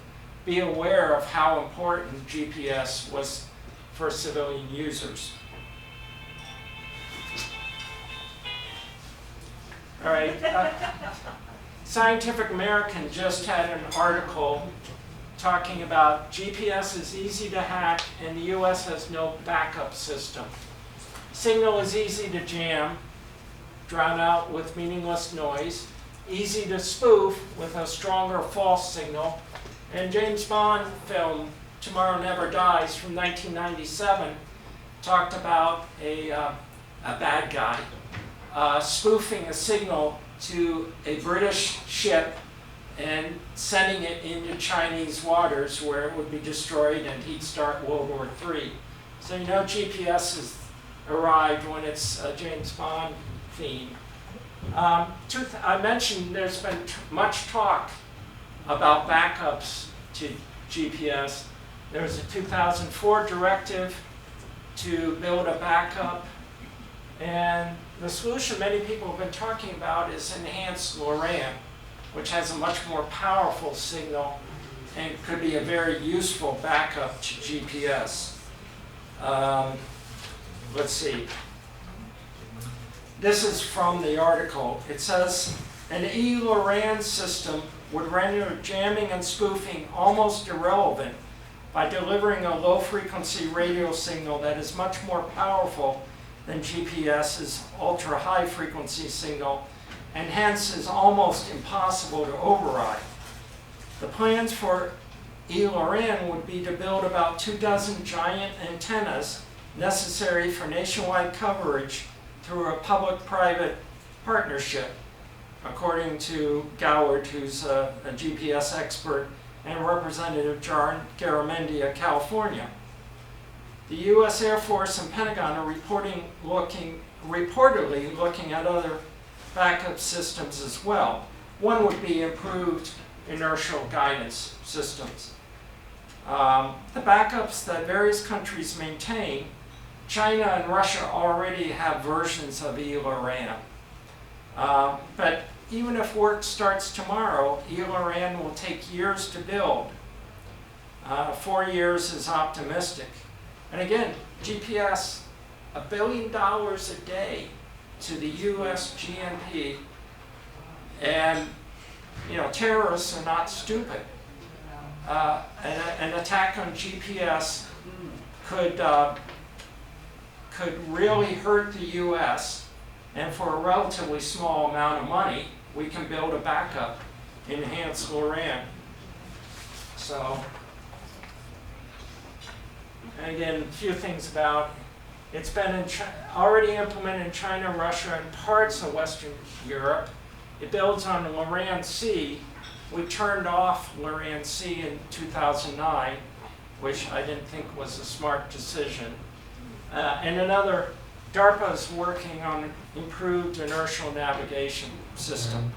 be aware of how important GPS was for civilian users. All right, Scientific American just had an article talking about GPS is easy to hack and the US has no backup system. Signal is easy to jam, drown out with meaningless noise, easy to spoof with a stronger false signal, and James Bond film Tomorrow Never Dies from 1997 talked about a bad guy spoofing a signal to a British ship and sending it into Chinese waters where it would be destroyed and he'd start World War III. So you know GPS has arrived when it's a James Bond theme. I mentioned there's been much talk about backups to GPS. There was a 2004 directive to build a backup, and the solution many people have been talking about is enhanced Loran, which has a much more powerful signal and could be a very useful backup to GPS. Let's see. This is from the article. It says, an E-Loran system would render jamming and spoofing almost irrelevant by delivering a low-frequency radio signal that is much more powerful than GPS's ultra-high frequency signal, and hence is almost impossible to override. The plans for E-Loran would be to build about 24 giant antennas necessary for nationwide coverage through a public-private partnership, according to Goward, who's a GPS expert, and Representative John Garamendi of California. The U.S. Air Force and Pentagon are reportedly looking at other backup systems as well. One would be improved inertial guidance systems. The backups that various countries maintain, China and Russia already have versions of E-Loran. But even if work starts tomorrow, E-Loran will take years to build. 4 years is optimistic. And again, GPS, $1 billion a day to the US GNP, and you know, terrorists are not stupid. An attack on GPS could really hurt the US And for a relatively small amount of money, we can build a backup, enhanced Loran. So, and again, a few things about, it's been already implemented in China, Russia, and parts of Western Europe. It builds on Loran C. We turned off Loran C in 2009, which I didn't think was a smart decision. And another, DARPA is working on improved inertial navigation system.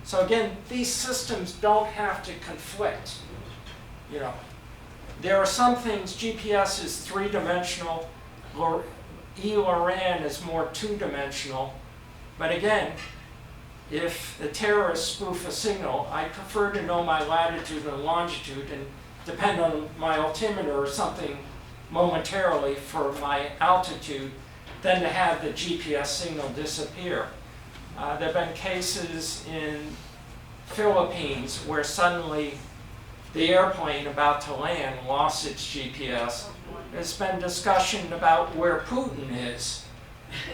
So again, these systems don't have to conflict. You know, there are some things, GPS is three-dimensional, E-Loran is more two-dimensional, but again, if the terrorists spoof a signal, I prefer to know my latitude and longitude and depend on my altimeter or something momentarily for my altitude than to have the GPS signal disappear. There have been cases in Philippines where suddenly the airplane about to land lost its GPS. There's been discussion about where Putin is,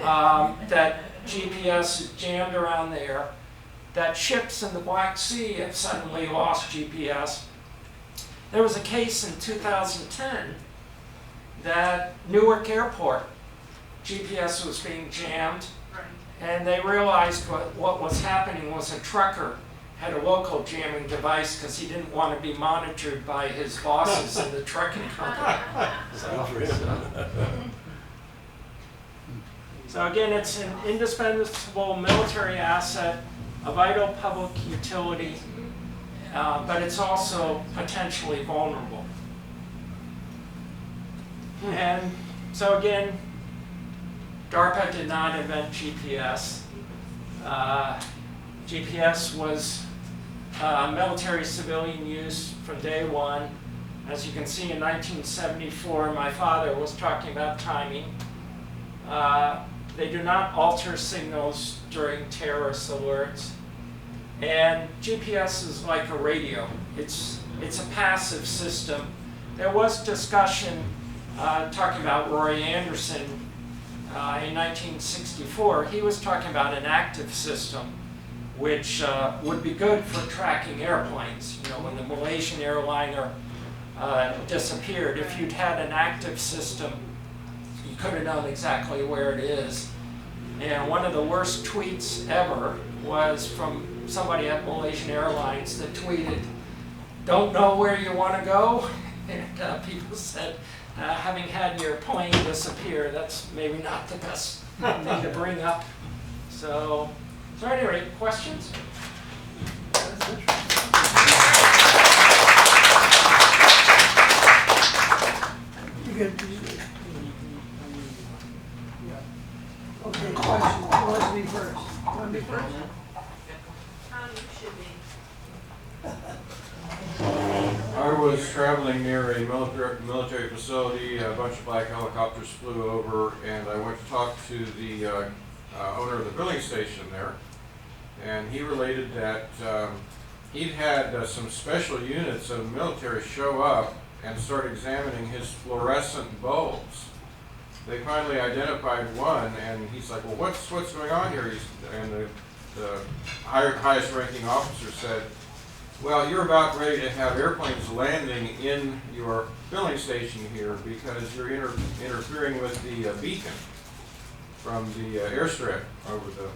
that GPS is jammed around there, that ships in the Black Sea have suddenly lost GPS. There was a case in 2010 that Newark Airport, GPS was being jammed, and they realized what was happening was a trucker had a local jamming device because he didn't want to be monitored by his bosses in the trucking company. So again, it's an indispensable military asset, a vital public utility, but it's also potentially vulnerable. And so again, DARPA did not invent GPS. GPS was military civilian use from day one. As you can see, in 1974, my father was talking about timing. They do not alter signals during terrorist alerts. And GPS is like a radio. It's a passive system. There was discussion talking about Roy Anderson in 1964. He was talking about an active system, which would be good for tracking airplanes. You know, when the Malaysian airliner disappeared, if you'd had an active system, you could have known exactly where it is. And one of the worst tweets ever was from somebody at Malaysian Airlines that tweeted, "Don't know where you want to go?" And people said, having had your plane disappear, that's maybe not the best thing to bring up. So at any rate, questions? You good? Okay, questions. Who wants to be first? You want to be first? You should be. I was traveling near a military facility. A bunch of black helicopters flew over, and I went to talk to the owner of the filling station there. And he related that he'd had some special units of the military show up and start examining his fluorescent bulbs. They finally identified one, and he's like, "Well, what's going on here?" And the highest ranking officer said, "Well, you're about ready to have airplanes landing in your filling station here because you're interfering with the beacon from the airstrip over the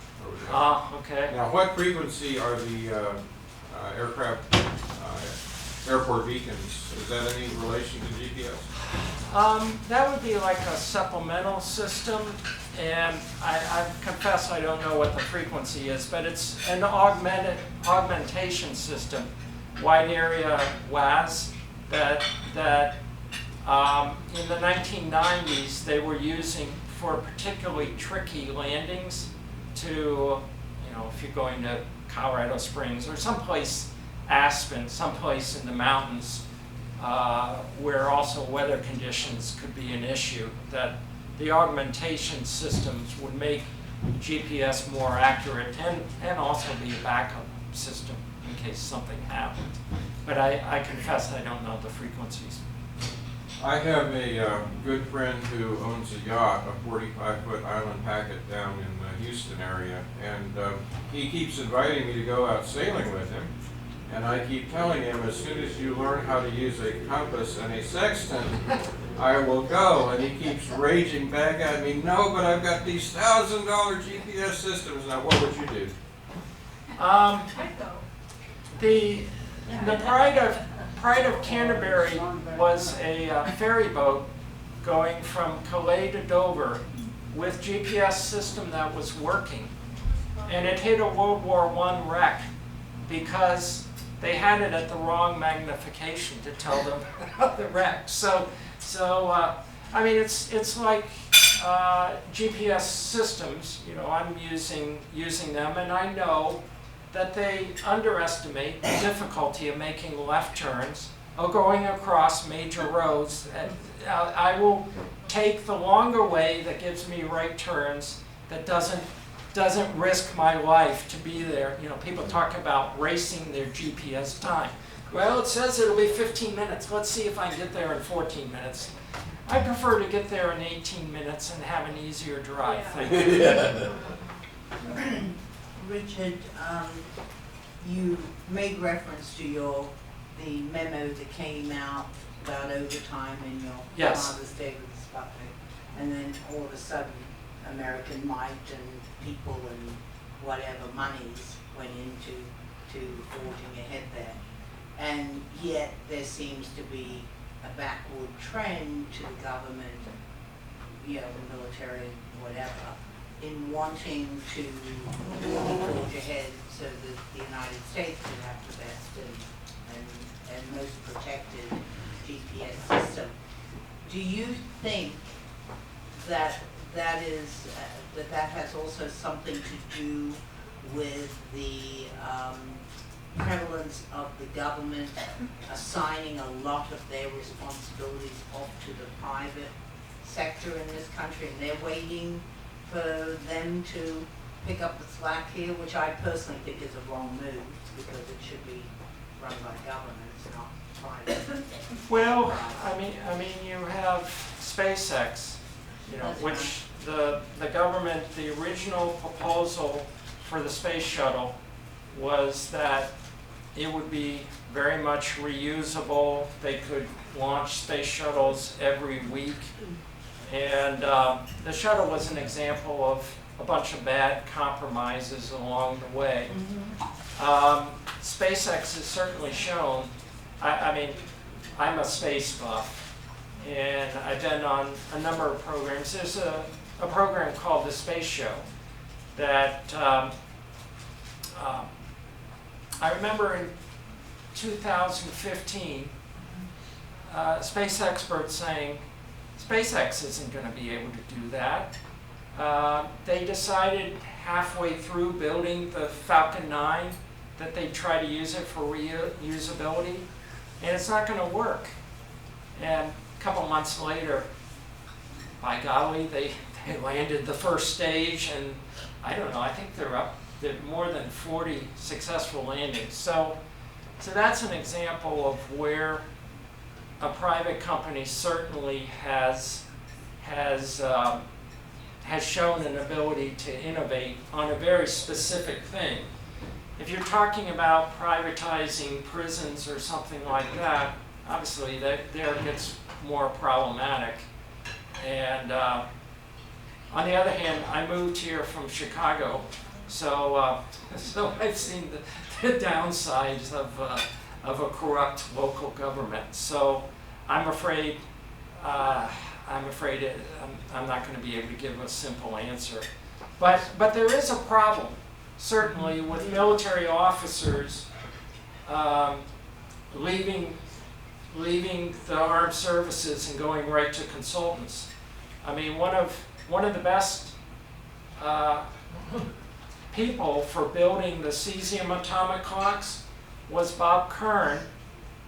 Okay. Now, what frequency are the airport beacons? Is that any relation to GPS? That would be like a supplemental system, and I confess I don't know what the frequency is, but it's an augmentation system, wide area WAS, that in the 1990s they were using for particularly tricky landings to, you know, if you're going to Colorado Springs or someplace, Aspen, someplace in the mountains, where also weather conditions could be an issue, that the augmentation systems would make GPS more accurate and also be a backup system in case something happened. But I confess I don't know the frequencies. I have a good friend who owns a yacht, a 45-foot island packet down in the Houston area, and he keeps inviting me to go out sailing with him. And I keep telling him, as soon as you learn how to use a compass and a sextant, I will go. And he keeps raging back at me, no, but I've got these $1,000 GPS systems. Now, what would you do? The Pride of Canterbury was a ferry boat going from Calais to Dover with GPS system that was working. And it hit a World War I wreck because they had it at the wrong magnification to tell them about the wreck. So I mean, it's like GPS systems. You know, I'm using them, and I know that they underestimate the difficulty of making left turns or going across major roads. And I will take the longer way that gives me right turns, that doesn't risk my life to be there. You know, people talk about racing their GPS time. Well, it says it'll be 15 minutes. Let's see if I can get there in 14 minutes. I prefer to get there in 18 minutes and have an easier drive. Thank you. Yeah. Richard, you made reference to the memo that came out about overtime in your Yes. Father's Day Republic, and then all of a sudden American Might and people and whatever monies went into forging ahead there. And yet there seems to be a backward trend to the government, the military, whatever, in wanting to forge ahead so that the United States would have the best and most protected GPS system. Do you think that that has also something to do with the prevalence of the government assigning a lot of their responsibilities off to the private sector in this country, and they're waiting for them to pick up the slack here, which I personally think is a wrong move, because it should be run by governments, not private. Well, I mean, you have SpaceX, That's which the government, the original proposal for the space shuttle was that it would be very much reusable. They could launch space shuttles every week. And the shuttle was an example of a bunch of bad compromises along the way. SpaceX has certainly shown, I mean, I'm a space buff, and I've been on a number of programs. There's a program called the Space Show that I remember in 2015, space experts saying, SpaceX isn't going to be able to do that. They decided halfway through building the Falcon 9 that they'd try to use it for reusability, and it's not going to work. And a couple months later, by golly, they landed the first stage, and I don't know, I think they're more than 40 successful landings. So that's an example of where a private company certainly has shown an ability to innovate on a very specific thing. If you're talking about privatizing prisons or something like that, obviously there it gets more problematic. And on the other hand, I moved here from Chicago, so I've seen the downsides of a corrupt local government. So I'm afraid I'm not going to be able to give a simple answer. But there is a problem, certainly, with military officers leaving the armed services and going right to consultants. I mean, one of the best people for building the cesium atomic clocks was Bob Kern,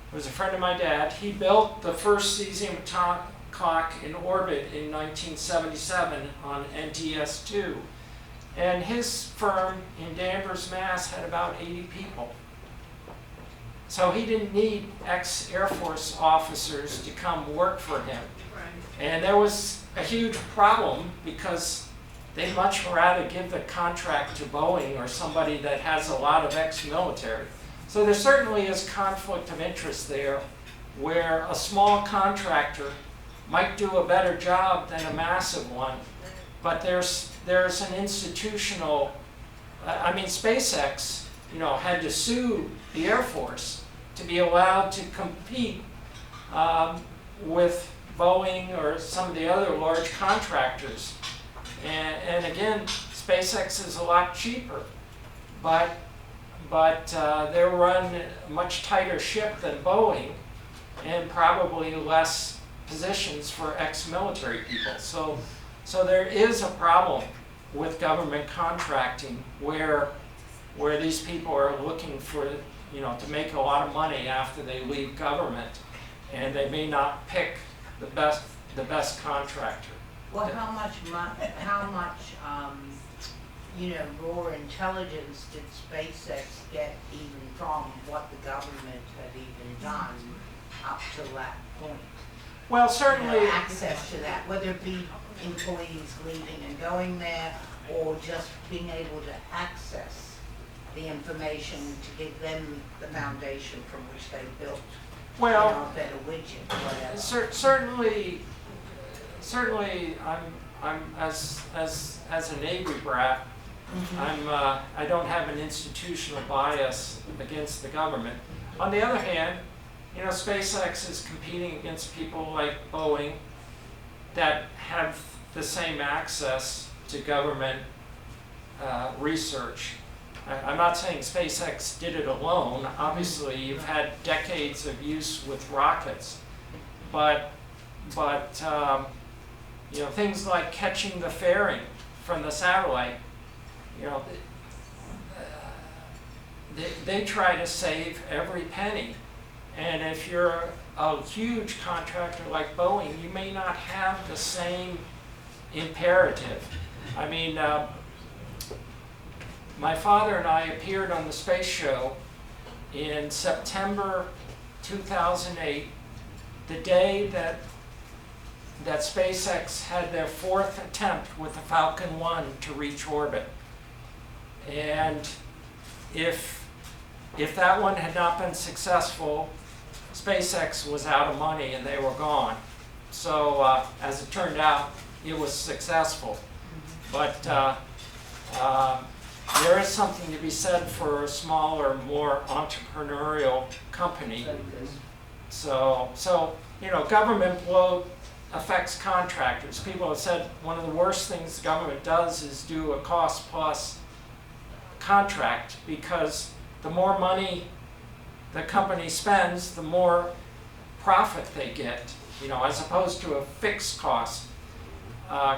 who was a friend of my dad. He built the first cesium atomic clock in orbit in 1977 on NTS-2. And his firm in Danvers, Mass. had about 80 people. so he didn't need ex-Air Force officers to come work for him. And there was a huge problem because they'd much rather give the contract to Boeing or somebody that has a lot of ex-military. So there certainly is conflict of interest there, where a small contractor might do a better job than a massive one, but there's an institutional, SpaceX, had to sue the Air Force to be allowed to compete with Boeing or some of the other large contractors. And again, SpaceX is a lot cheaper, but they're run a much tighter ship than Boeing, and probably less positions for ex-military people. So there is a problem with government contracting where these people are looking for, to make a lot of money after they leave government, and they may not pick the best contractor. Well, how much raw intelligence did SpaceX get even from what the government had even done up to that point? Well, certainly. Access to that, whether it be employees leaving and going there, or just being able to access the information to give them the foundation from which they built a better widget, whatever. Certainly, I'm as a Navy brat, I don't have an institutional bias against the government. On the other hand, SpaceX is competing against people like Boeing that have the same access to government research. I'm not saying SpaceX did it alone. Obviously, you've had decades of use with rockets, but things like catching the fairing from the satellite, they try to save every penny. And if you're a huge contractor like Boeing, you may not have the same imperative. My father and I appeared on the space show in September 2008, the day that SpaceX had their 4th attempt with the Falcon 1 to reach orbit. And if that one had not been successful, SpaceX was out of money and they were gone. So as it turned out, it was successful. But there is something to be said for a smaller, more entrepreneurial company. So government bloat affects contractors. People have said one of the worst things the government does is do a cost plus contract, because the more money the company spends, the more profit they get, as opposed to a fixed cost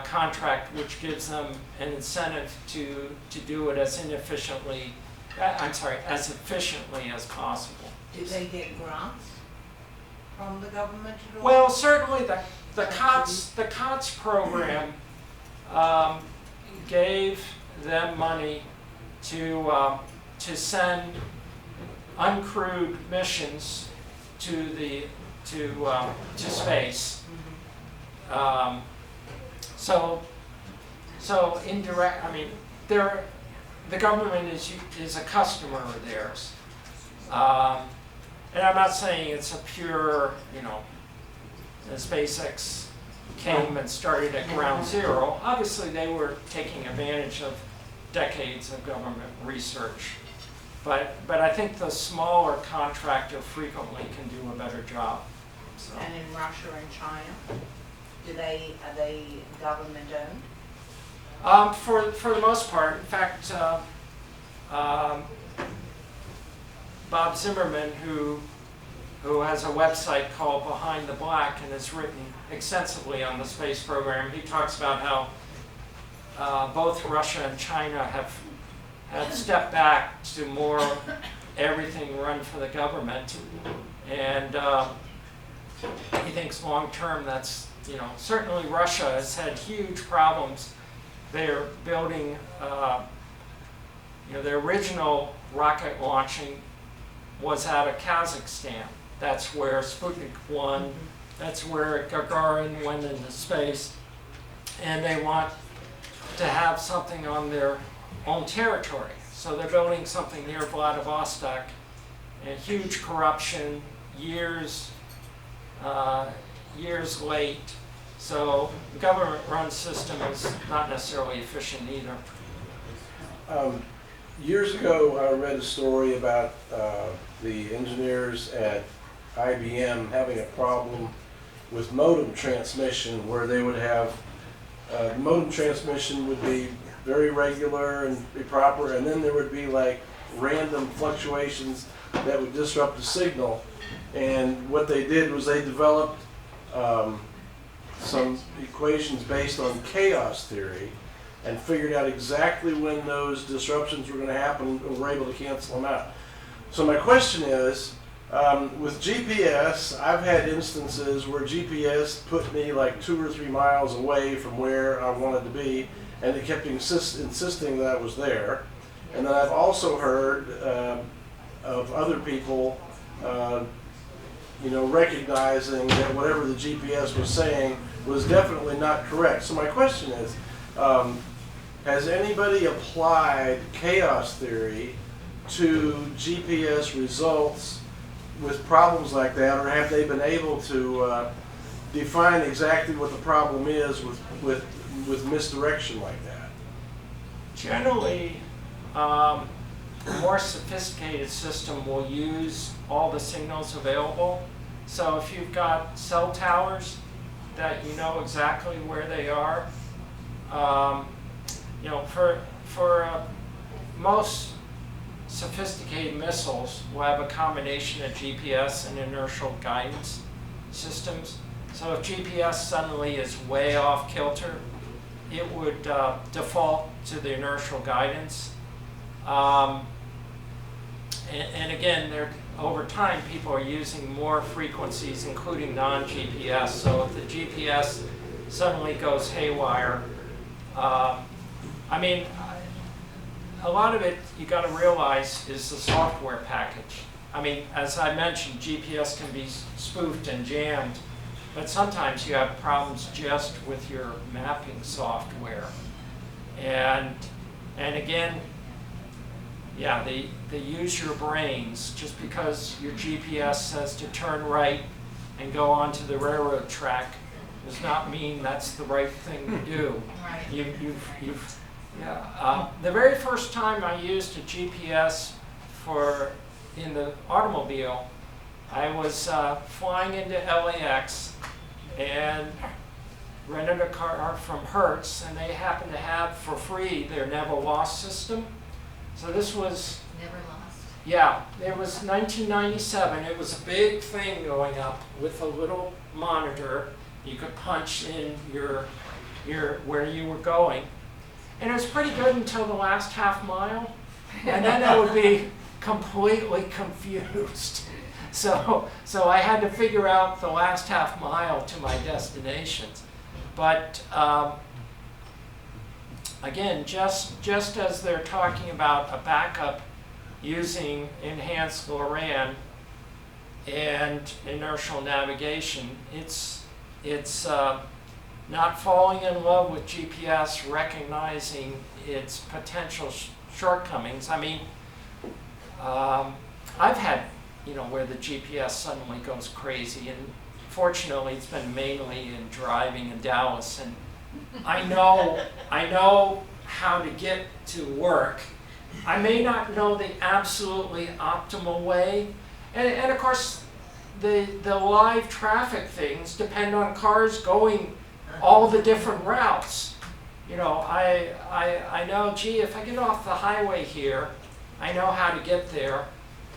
contract, which gives them an incentive to do it as efficiently as possible. Do they get grants from the government at all? Well, certainly the COTS program gave them money to send uncrewed missions to space. So indirect. The government is a customer of theirs, and I'm not saying it's a pure, SpaceX came and started at ground zero. Obviously, they were taking advantage of decades of government research. But I think the smaller contractor frequently can do a better job. So. And in Russia and China, are they government owned? For the most part. In fact, Bob Zimmerman, who has a website called Behind the Black and has written extensively on the space program, he talks about how both Russia and China have stepped back to more everything run for the government, and he thinks long term that's, certainly Russia has had huge problems. They're building, their original rocket launching was out of Kazakhstan. That's where Sputnik 1, that's where Gagarin went into space. And they want to have something on their own territory. So they're building something near Vladivostok. And huge corruption, years late. So the government-run system is not necessarily efficient either. Years ago, I read a story about the engineers at IBM having a problem with modem transmission, where they would have modem transmission would be very regular and be proper, and then there would be like random fluctuations that would disrupt the signal. And what they did was they developed some equations based on chaos theory and figured out exactly when those disruptions were going to happen and were able to cancel them out. So my question is, with GPS, I've had instances where GPS put me like 2 or 3 miles away from where I wanted to be, and it kept insisting that I was there. And then I've also heard of other people, recognizing that whatever the GPS was saying was definitely not correct. So my question is, has anybody applied chaos theory to GPS results with problems like that, or have they been able to define exactly what the problem is with misdirection like that? Generally, a more sophisticated system will use all the signals available. So if you've got cell towers that you know exactly where they are, for most sophisticated missiles will have a combination of GPS and inertial guidance systems. So if GPS suddenly is way off kilter, it would default to the inertial guidance. And again, over time, people are using more frequencies, including non-GPS. So if the GPS suddenly goes haywire, a lot of it, you got to realize, is the software package. As I mentioned, GPS can be spoofed and jammed, but sometimes you have problems just with your mapping software. And again, yeah, they use your brains. Just because your GPS says to turn right and go onto the railroad track does not mean that's the right thing to do. Right. The very first time I used a GPS in the automobile, I was flying into LAX and rented a car from Hertz, and they happened to have for free their Never Lost system. So this was, Never lost. yeah, it was 1997. It was a big thing going up with a little monitor. You could punch in your where you were going. And it was pretty good until the last half mile, and then I would be completely confused. So I had to figure out the last half mile to my destinations. But again, just as they're talking about a backup using enhanced Loran and inertial navigation, it's not falling in love with GPS, recognizing its potential shortcomings. I've had, where the GPS suddenly goes crazy, and fortunately it's been mainly in driving in Dallas, and I know how to get to work. I may not know the absolutely optimal way, and of course the live traffic things depend on cars going all the different routes. I know, gee, if I get off the highway here, I know how to get there,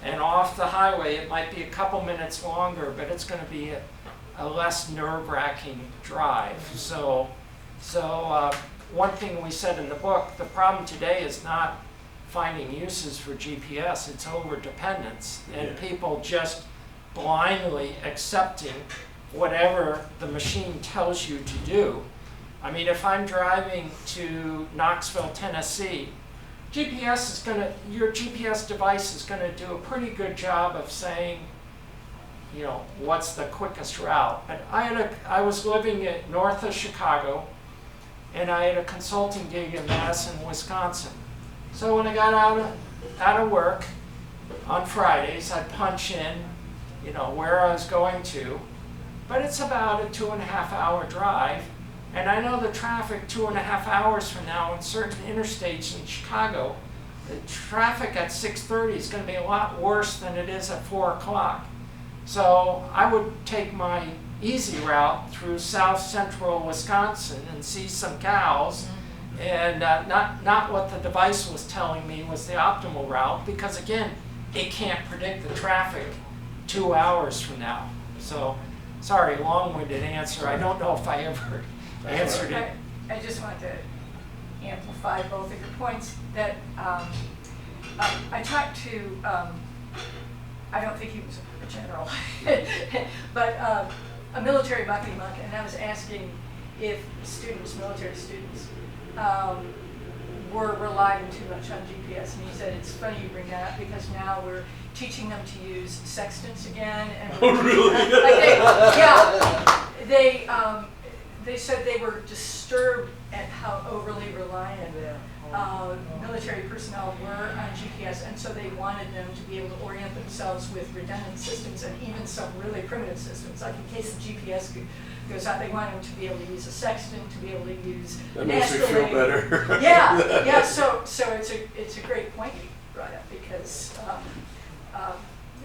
and off the highway it might be a couple minutes longer, but it's going to be a less nerve-wracking drive. So one thing we said in the book, the problem today is not finding uses for GPS, it's over-dependence, and people just blindly accepting whatever the machine tells you to do. If I'm driving to Knoxville, Tennessee, your GPS device is gonna do a pretty good job of saying, you know, what's the quickest route. And I was living north of Chicago, and I had a consulting gig in Madison, Wisconsin. So when I got out of work on Fridays, I'd punch in, you know, where I was going to, but it's about a 2.5 hour drive. And I know the traffic 2.5 hours from now in certain interstates in Chicago, the traffic at 6:30 is going to be a lot worse than it is at 4 o'clock. So I would take my easy route through south central Wisconsin and see some cows, and not what the device was telling me was the optimal route, because again, it can't predict the traffic 2 hours from now. So, sorry, long-winded answer. I don't know if I ever answered it. I just wanted to amplify both of your points. That I talked to, I don't think he was a general, but a military bucking monk, and I was asking if students, military students, were relying too much on GPS, and he said, it's funny you bring that up because now we're teaching them to use sextants again. And Oh, really? They said they were disturbed at how overly reliant military personnel were on GPS, and so they wanted them to be able to orient themselves with redundant systems and even some really primitive systems, like in case the GPS goes out, they want them to be able to use a sextant, to be able to use That an makes me feel astrolabe. better. Yeah. So it's a great point you brought up, because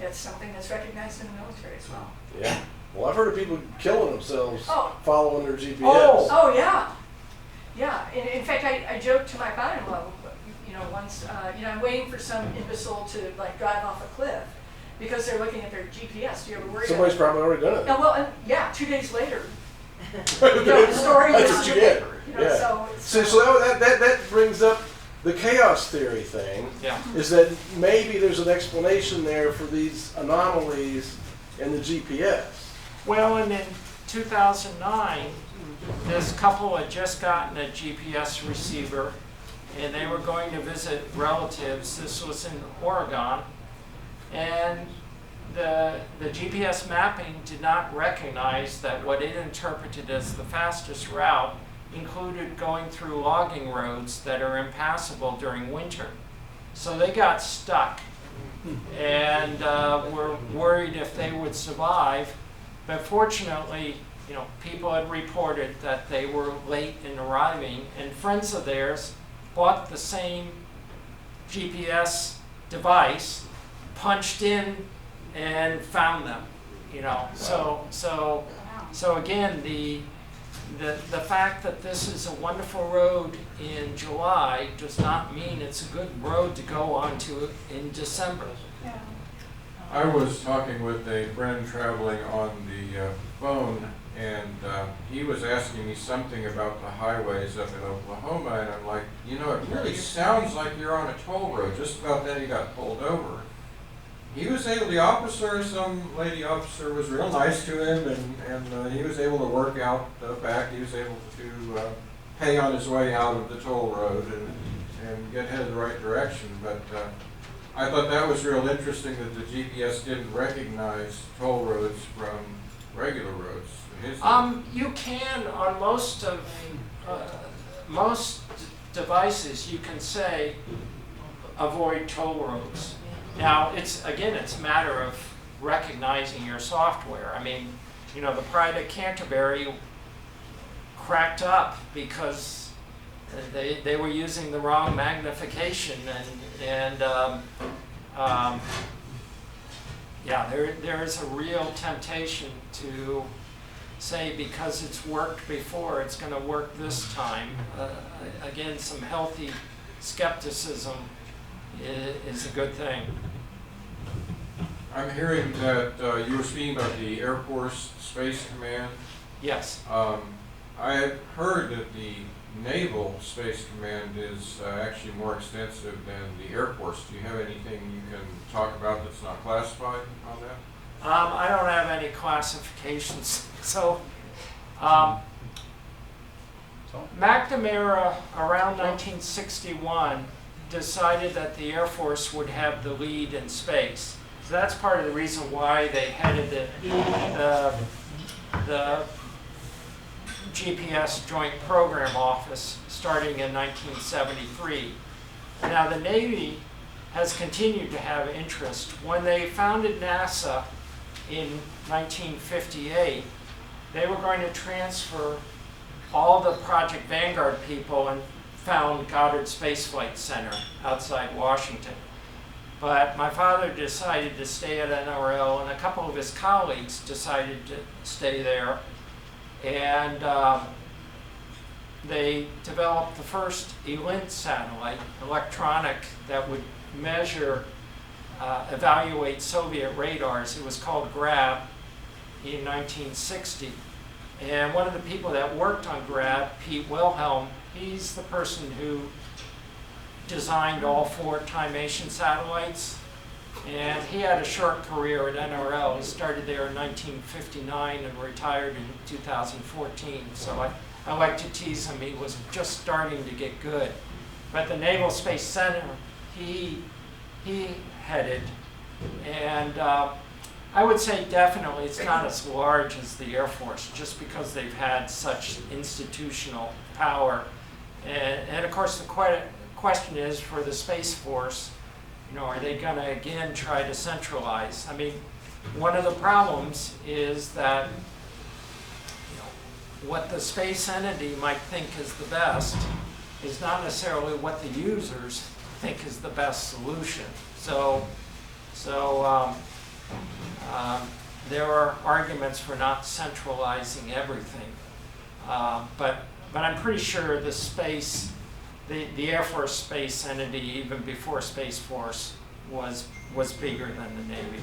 it's something that's recognized in the military as well. Yeah. Well, I've heard of people killing themselves Oh. following their GPS. Oh yeah. In fact, I joked to my father-in-law, you know, once, I'm waiting for some imbecile to like drive off a cliff because they're looking at their GPS. Do you ever worry Somebody's about probably already done it. it? Well, 2 days later, the story That's was what you in the get. paper. You know, Yeah. so it's, So that brings up the chaos theory thing. Yeah. Is that maybe there's an explanation there for these anomalies in the GPS? Well, and in 2009, this couple had just gotten a GPS receiver, and they were going to visit relatives. This was in Oregon, and the GPS mapping did not recognize that what it interpreted as the fastest route included going through logging roads that are impassable during winter. So they got stuck, and were worried if they would survive. But fortunately, you know, people had reported that they were late in arriving, and friends of theirs bought the same GPS device, punched in, and found them. You know, so again, the fact that this is a wonderful road in July does not mean it's a good road to go on to in December. I was talking with a friend traveling on the phone, and he was asking me something about the highways up in Oklahoma, and I'm like, you know, it really sounds like you're on a toll road. Just about then he got pulled over. He was able, some lady officer was real nice to him, and he was able to work out the fact. He was able to pay on his way out of the toll road and get headed the right direction. But I thought that was real interesting that the GPS didn't recognize toll roads from regular roads. You can on most devices. You can say avoid toll roads. Now it's a matter of recognizing your software. I mean, you know, the Pride of Canterbury cracked up because they were using the wrong magnification, and there is a real temptation to say because it's worked before, it's going to work this time. Again, some healthy skepticism is a good thing. I'm hearing that you were speaking about the Air Force Space Command. Yes. I have heard that the Naval Space Command is actually more extensive than the Air Force. Do you have anything you can talk about that's not classified on that? I don't have any classifications. So, McNamara around 1961 decided that the Air Force would have the lead in space. So that's part of the reason why they headed the GPS Joint Program Office starting in 1973. Now the Navy has continued to have interest. When they founded NASA in 1958, they were going to transfer all the Project Vanguard people and found Goddard Space Flight Center outside Washington. But my father decided to stay at NRL, and a couple of his colleagues decided to stay there. And they developed the first ELINT satellite, electronic, that would measure, evaluate Soviet radars. It was called GRAB in 1960. And one of the people that worked on GRAB, Pete Wilhelm, he's the person who designed all 4 Timation satellites. And he had a short career at NRL. He started there in 1959 and retired in 2014. So I like to tease him, he was just starting to get good. But the Naval Space Center, he headed. And I would say definitely it's not as large as the Air Force, just because they've had such institutional power. And of course the question is for the Space Force, you know, are they going to again try to centralize? I mean, one of the problems is that, you know, what the space entity might think is the best is not necessarily what the users think is the best solution. So there are arguments for not centralizing everything, but I'm pretty sure the Air Force space entity, even before Space Force, was bigger than the Navy.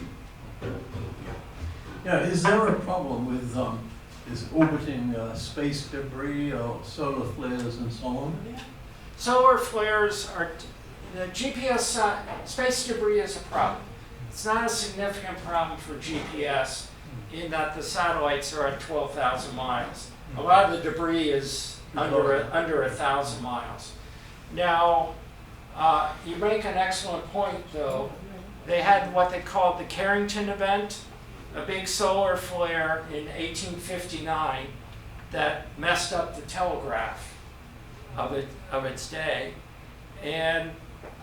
Yeah, is there a problem with orbiting space debris or solar flares and so on? Solar flares are, the GPS, space debris is a problem. It's not a significant problem for GPS in that the satellites are at 12,000 miles. A lot of the debris is under 1,000 miles. Now, you make an excellent point though. They had what they called the Carrington event, a big solar flare in 1859 that messed up the telegraph of its day. And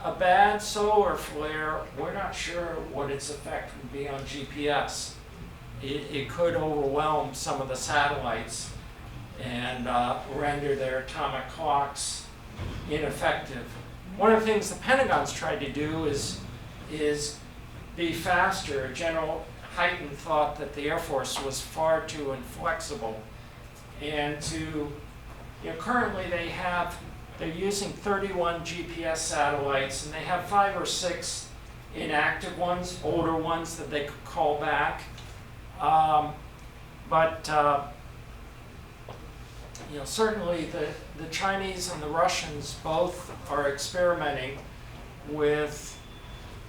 a bad solar flare, we're not sure what its effect would be on GPS. It could overwhelm some of the satellites and render their atomic clocks ineffective. One of the things the Pentagon's tried to do is be faster. General Hyten thought that the Air Force was far too inflexible, and currently they're using 31 GPS satellites, and they have 5 or 6 inactive ones, older ones that they could call back. Certainly the Chinese and the Russians both are experimenting with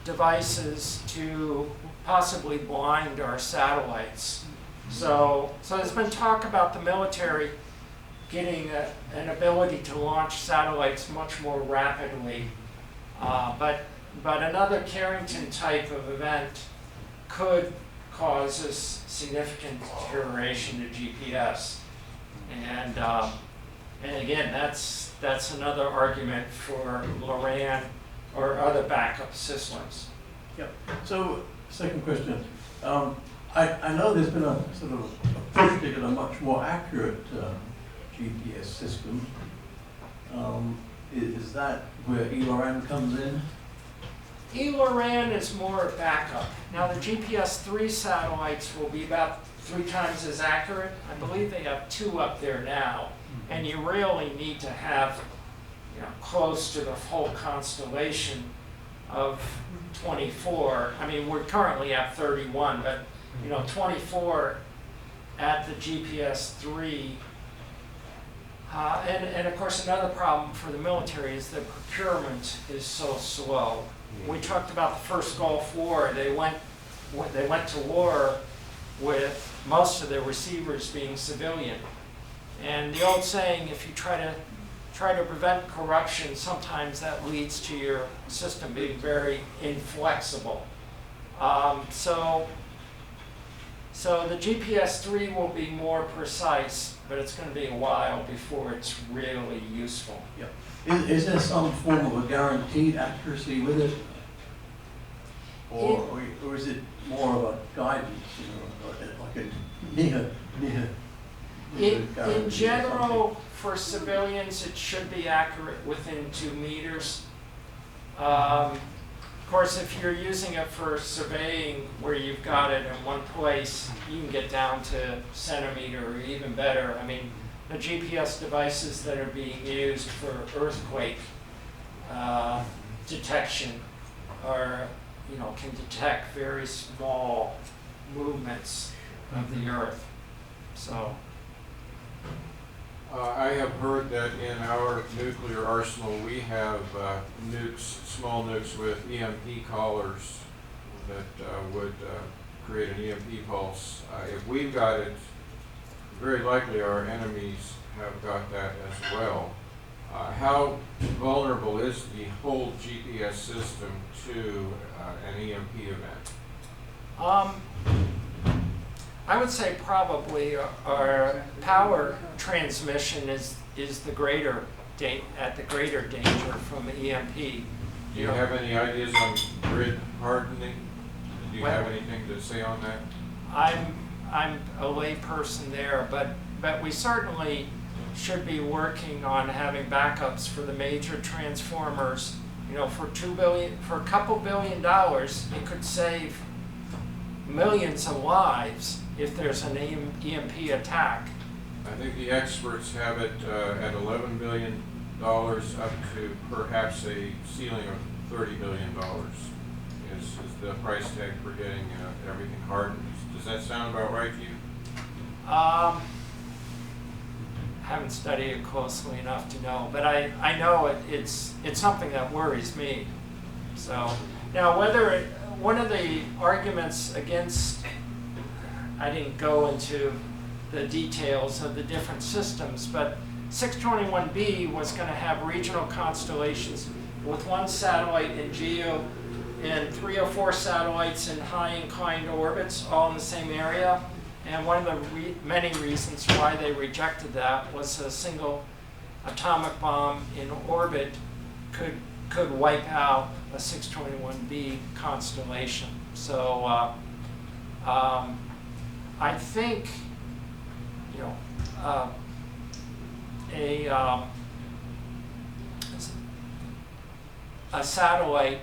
devices to possibly blind our satellites. So there's been talk about the military getting an ability to launch satellites much more rapidly. But another Carrington type of event could cause a significant deterioration to GPS. And again, that's another argument for Loran or other backup systems. Yep. So, second question. I know there's been a sort of a push to get a much more accurate GPS system. Is that where Loran comes in? Loran is more backup. Now the GPS-3 satellites will be about 3 times as accurate. I believe they have 2 up there now, and you really need to have close to the whole constellation of 24. I mean, we're currently at 31, but 24 at the GPS-3. And of course, another problem for the military is that procurement is so slow. We talked about the first Gulf War. They went to war with most of their receivers being civilian. And the old saying, if you try try to prevent corruption, sometimes that leads to your system being very inflexible. So the GPS 3 will be more precise, but it's going to be a while before it's really useful. Is there some form of a guaranteed accuracy with it? Or is it more of a guidance, like a near In guarantee or general, for civilians, it should be accurate within 2 meters. Of course, if you're using it for surveying where you've got it in one place, you can get down to centimeter or even better. I mean, the GPS devices that are being used for earthquake detection are, can detect very small movements of the earth. So. I have heard that in our nuclear arsenal, we have nukes, small nukes with EMP collars that would create an EMP pulse. If we've got it, very likely our enemies have got that as well. How vulnerable is the whole GPS system to an EMP event? I would say probably our power transmission is the greater at the greater danger from EMP. Do you have any ideas on grid hardening? Do you have anything to say on that? I'm a lay person there, but we certainly should be working on having backups for the major transformers. For a couple $2 billion, it could save millions of lives if there's an EMP attack. I think the experts have it at $11 billion up to perhaps a ceiling of $30 billion is the price tag for getting everything hardened. Does that sound about right to you? Haven't studied it closely enough to know, but I know it's something that worries me. So now one of the arguments against, I didn't go into the details of the different systems, but 621B was going to have regional constellations with 1 satellite in geo and 3 or 4 satellites in high inclined orbits all in the same area. And one of the many reasons why they rejected that was a single atomic bomb in orbit could wipe out a 621B constellation. So I think a satellite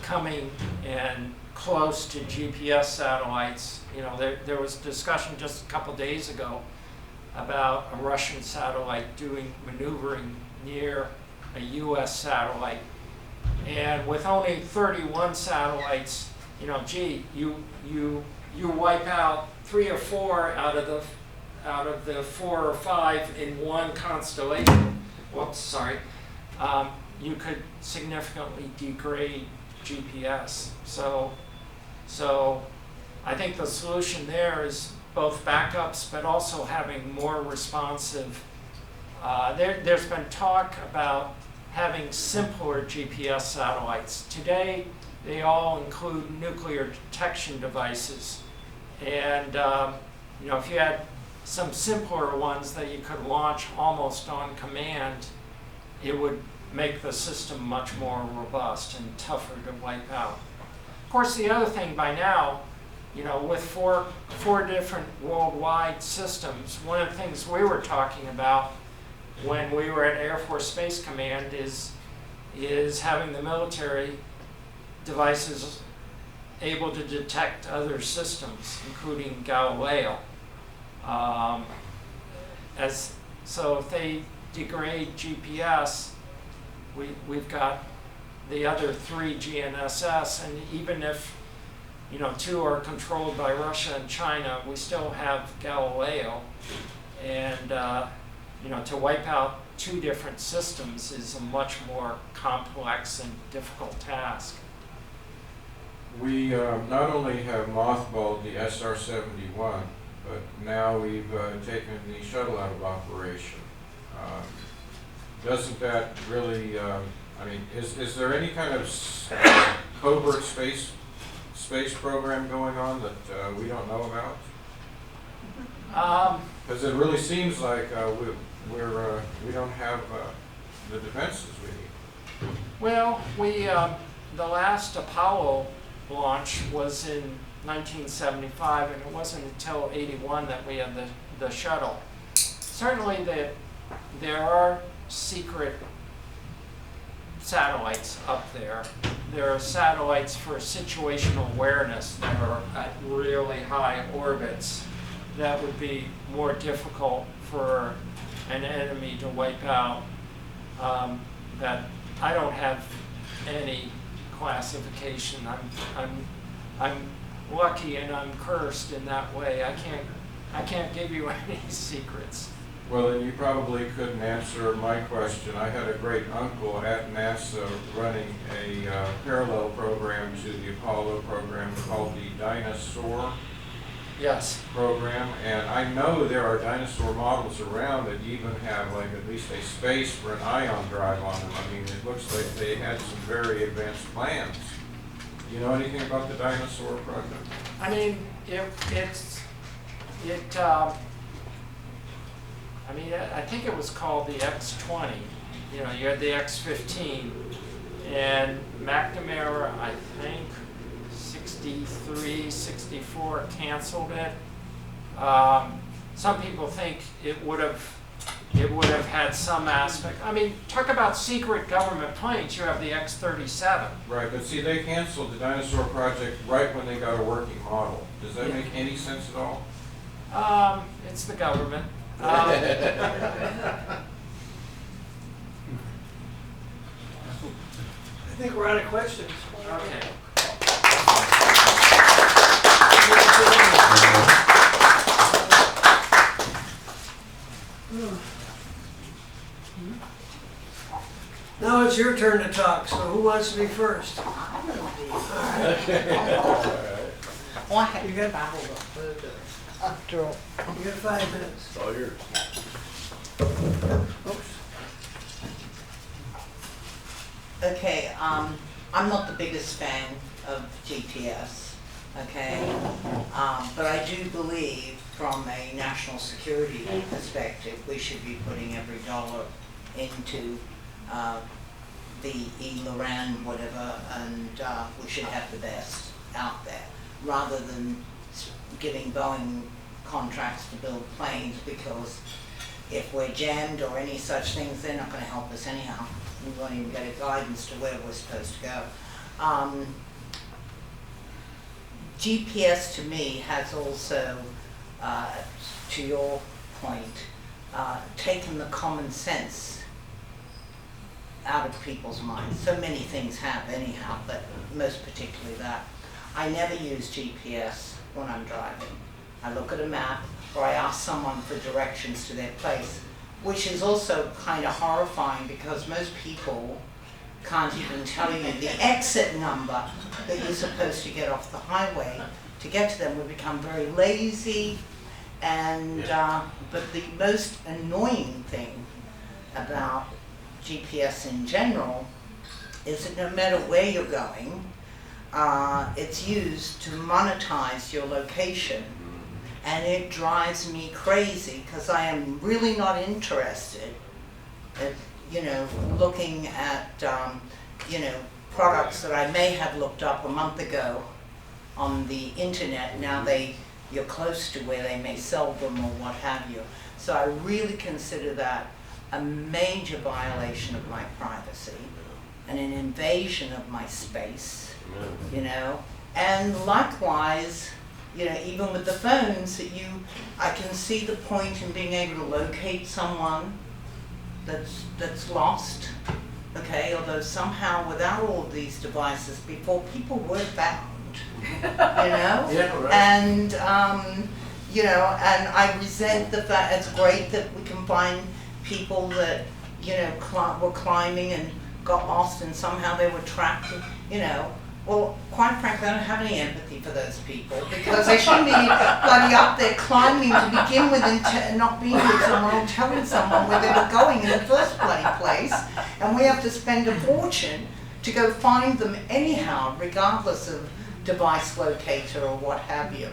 coming in close to GPS satellites. There was discussion just a couple days ago about a Russian satellite maneuvering near a U.S. satellite, and with only 31 satellites, you wipe out 3 or 4 out of the 4 or 5 in one constellation. Whoops, sorry. You could significantly degrade GPS. So I think the solution there is both backups, but also having more responsive. There's been talk about having simpler GPS satellites. Today, they all include nuclear detection devices. And if you had some simpler ones that you could launch almost on command, it would make the system much more robust and tougher to wipe out. Of course, the other thing by now, with four different worldwide systems, one of the things we were talking about when we were at Air Force Space Command is having the military devices able to detect other systems, including Galileo. So if they degrade GPS, we've got the other 3 GNSS, and even if 2 are controlled by Russia and China, we still have Galileo, and to wipe out 2 different systems is a much more complex and difficult task. We not only have mothballed the SR-71, but now we've taken the shuttle out of operation. doesn't that really, I mean, is there any kind of covert space program going on that we don't know about? Because it really seems like we don't have the defenses we need. Well, the last Apollo launch was in 1975, and it wasn't until '81 that we had the shuttle. Certainly there are secret satellites up there. There are satellites for situational awareness that are at really high orbits that would be more difficult for an enemy to wipe out. That I don't have any classification. I'm lucky and I'm cursed in that way. I can't give you any secrets. Well, then you probably couldn't answer my question. I had a great uncle at NASA running a parallel program to the Apollo program called the Dinosaur Yes. program, and I know there are dinosaur models around that even have like at least a space for an ion drive on them. I mean, it looks like they had some very advanced plans. Do you know anything about the dinosaur project? I mean, I think it was called the X-20. You know, you had the X-15, and McNamara, I think, 63, 64 canceled it. Some people think it would have had some aspect. I mean, talk about secret government planes. You have the X-37. Right, but see, they canceled the dinosaur project right when they got a working model. Does that make any sense at all? It's the government. I think we're out of questions. Okay. Now it's your turn to talk, so who wants to be first? I'm gonna be. You got- babbled up further. After all. You got 5 minutes. It's all yours. Oops. Okay, I'm not the biggest fan of GPS, okay? But I do believe from a national security perspective, we should be putting every dollar into the Loran, whatever, and we should have the best out there, rather than giving Boeing contracts to build planes, because if we're jammed or any such things, they're not going to help us anyhow. We won't even get a guidance to where we're supposed to go. GPS to me has also, to your point, taken the common sense out of people's minds. So many things have anyhow, but most particularly that. I never use GPS when I'm driving. I look at a map, or I ask someone for directions to their place, which is also kind of horrifying because most people can't even tell you the exit number that you're supposed to get off the highway. To get to them, we become very lazy, and but the most annoying thing about GPS in general is that no matter where you're going, it's used to monetize your location, and it drives me crazy because I am really not interested at, looking at, products that I may have looked up a month ago on the internet. Now you're close to where they may sell them or what have you. So I really consider that a major violation of my privacy and an invasion of my space, and likewise, even with the phones that I can see the point in being able to locate someone that's lost, okay, although somehow without all of these devices, before people were found, Yeah, right. and, and I resent the fact, it's great that we can find people that, were climbing and got lost and somehow they were trapped, Well, quite frankly, I don't have any empathy for those people because they shouldn't be bloody up there climbing to begin with and not being with someone or telling someone where they were going in the first bloody place. And we have to spend a fortune to go find them anyhow, regardless of device locator or what have you.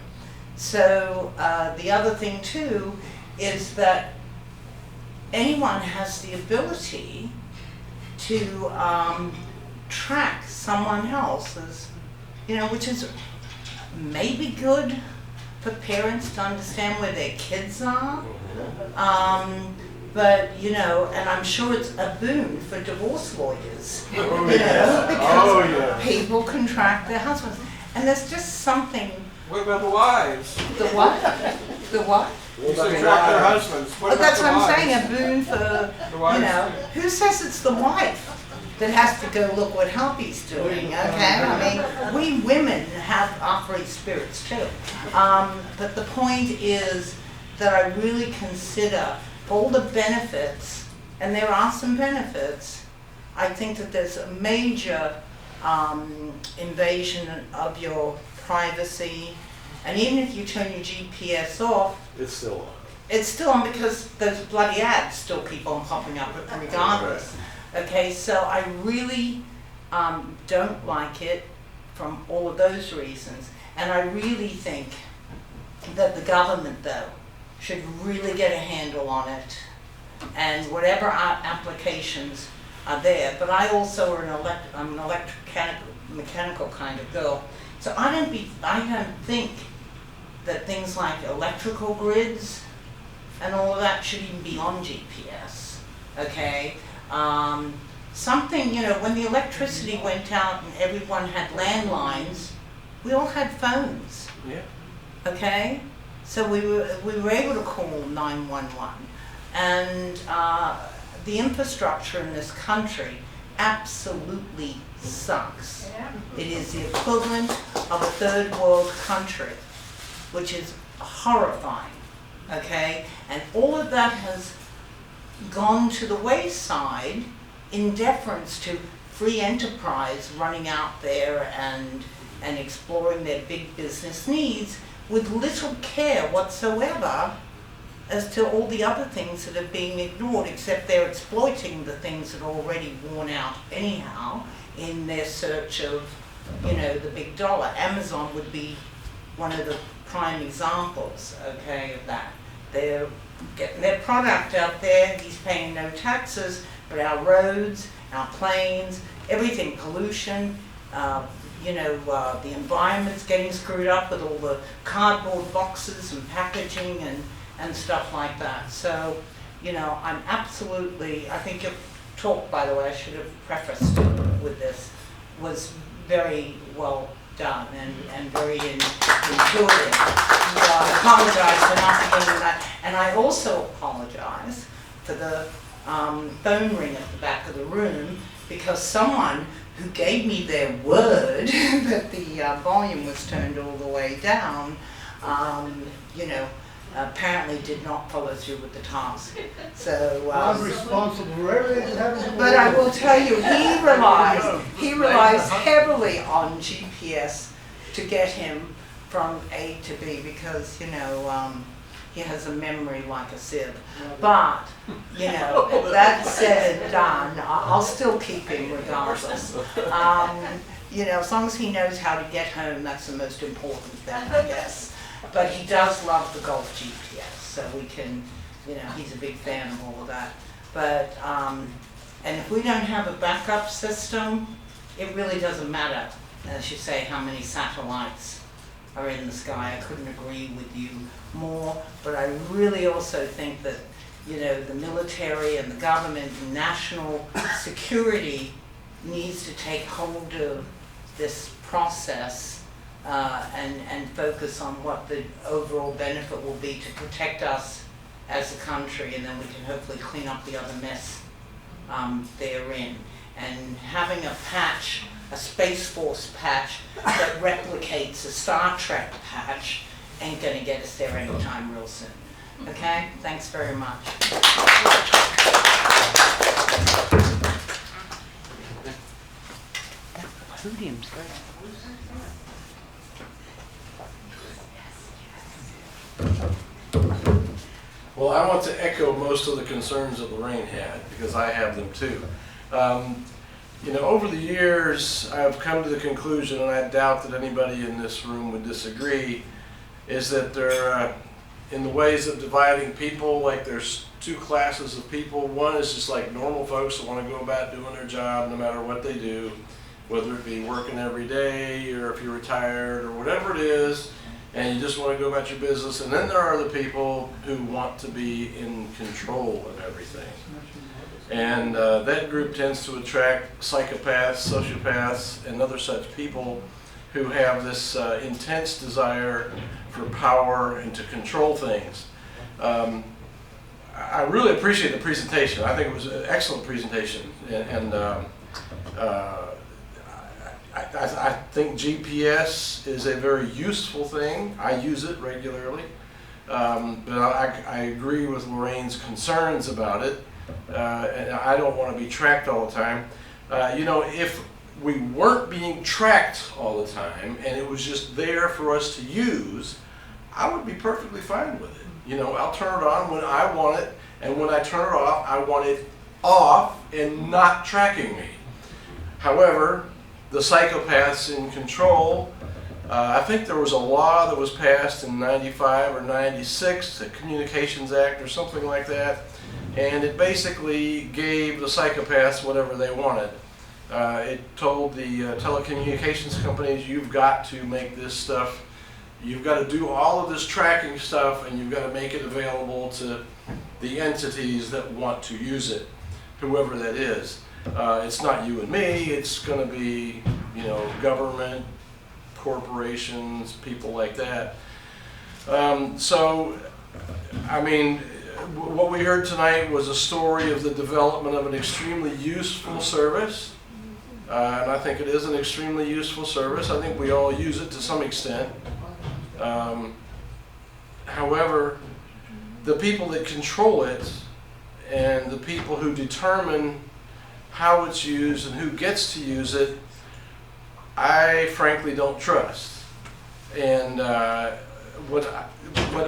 So the other thing too is that anyone has the ability to track someone else's, which is maybe good for parents to understand where their kids are. But, and I'm sure it's a boon for divorce lawyers, because people can track their husbands. And there's just something. What about the wives? The what? The what? You said track their husbands. What about That's the what I'm wives? saying, a boon for, The wives? who says it's the wife that has to go look what hubby's doing, okay? I mean, we women have our free spirits too. But the point is that I really consider all the benefits, and there are some benefits. I think that there's a major invasion of your privacy, and even if you turn your GPS off, It's still on. it's still on because those bloody ads still keep on popping up regardless. Okay, so I really don't like it from all of those reasons. And I really think that the government, though, should really get a handle on it and whatever applications are there. But I also I'm an mechanical kind of girl. So I don't think that things like electrical grids and all of that should even be on GPS, okay? Something, when the electricity went out and everyone had landlines, we all had phones, Yeah. okay? So we were able to call 911. And the infrastructure in this country absolutely sucks. It is the equivalent of a third world country, which is horrifying, okay? And all of that has gone to the wayside in deference to free enterprise running out there and exploring their big business needs with little care whatsoever as to all the other things that are being ignored, except they're exploiting the things that are already worn out anyhow in their search of, the big dollar. Amazon would be one of the prime examples, okay, of that. They're getting their product out there, he's paying no taxes, but our roads, our planes, everything, pollution, the environment's getting screwed up with all the cardboard boxes and packaging and stuff like that. So, I'm absolutely, I think your talk, by the way, I should have prefaced it with this, was very well done and very intuitive. I apologize for not getting that. And I also apologize for the phone ring at the back of the room, because someone who gave me their word that the volume was turned all the way down, apparently did not follow through with the task. So, I'm responsible for everything that happens in the but I world. will tell you, he relies heavily on GPS to get him from A to B because, he has a memory like a sieve. But, that said and done, I'll still keep him regardless. As long as he knows how to get home, that's the most important thing, I guess. But he does love the Golf GPS, so we can, he's a big fan of all of that. But, and if we don't have a backup system, it really doesn't matter, as you say, how many satellites are in the sky. I couldn't agree with you more, but I really also think that, the military and the government and national security needs to take hold of this process and focus on what the overall benefit will be to protect us as a country, and then we can hopefully clean up the other mess therein. And having a patch, a Space Force patch that replicates a Star Trek patch ain't gonna get us there anytime real soon. Okay? Thanks very much. Podium's great. Well, I want to echo most of the concerns that Loran had, because I have them too. You know, over the years, I've come to the conclusion, and I doubt that anybody in this room would disagree, is that there, in the ways of dividing people, like there's two classes of people. One is just like normal folks that want to go about doing their job no matter what they do, whether it be working every day or if you're retired or whatever it is, and you just want to go about your business. And then there are the people who want to be in control of everything. And that group tends to attract psychopaths, sociopaths, and other such people who have this intense desire for power and to control things. I really appreciate the presentation. I think it was an excellent presentation. And I think GPS is a very useful thing. I use it regularly. But I agree with Lorraine's concerns about it. And I don't want to be tracked all the time. You know, if we weren't being tracked all the time and it was just there for us to use, I would be perfectly fine with it. You know, I'll turn it on when I want it, and when I turn it off, I want it off and not tracking me. However, the psychopaths in control, I think there was a law that was passed in 95 or 96, the Communications Act or something like that, and it basically gave the psychopaths whatever they wanted. It told the telecommunications companies, you've got to make this stuff, you've got to do all of this tracking stuff, and you've got to make it available to the entities that want to use it, whoever that is. It's not you and me, it's going to be, you know, government, corporations, people like that. So, I mean, what we heard tonight was a story of the development of an extremely useful service. And I think it is an extremely useful service. I think we all use it to some extent. However, the people that control it and the people who determine how it's used and who gets to use it, I frankly don't trust. And what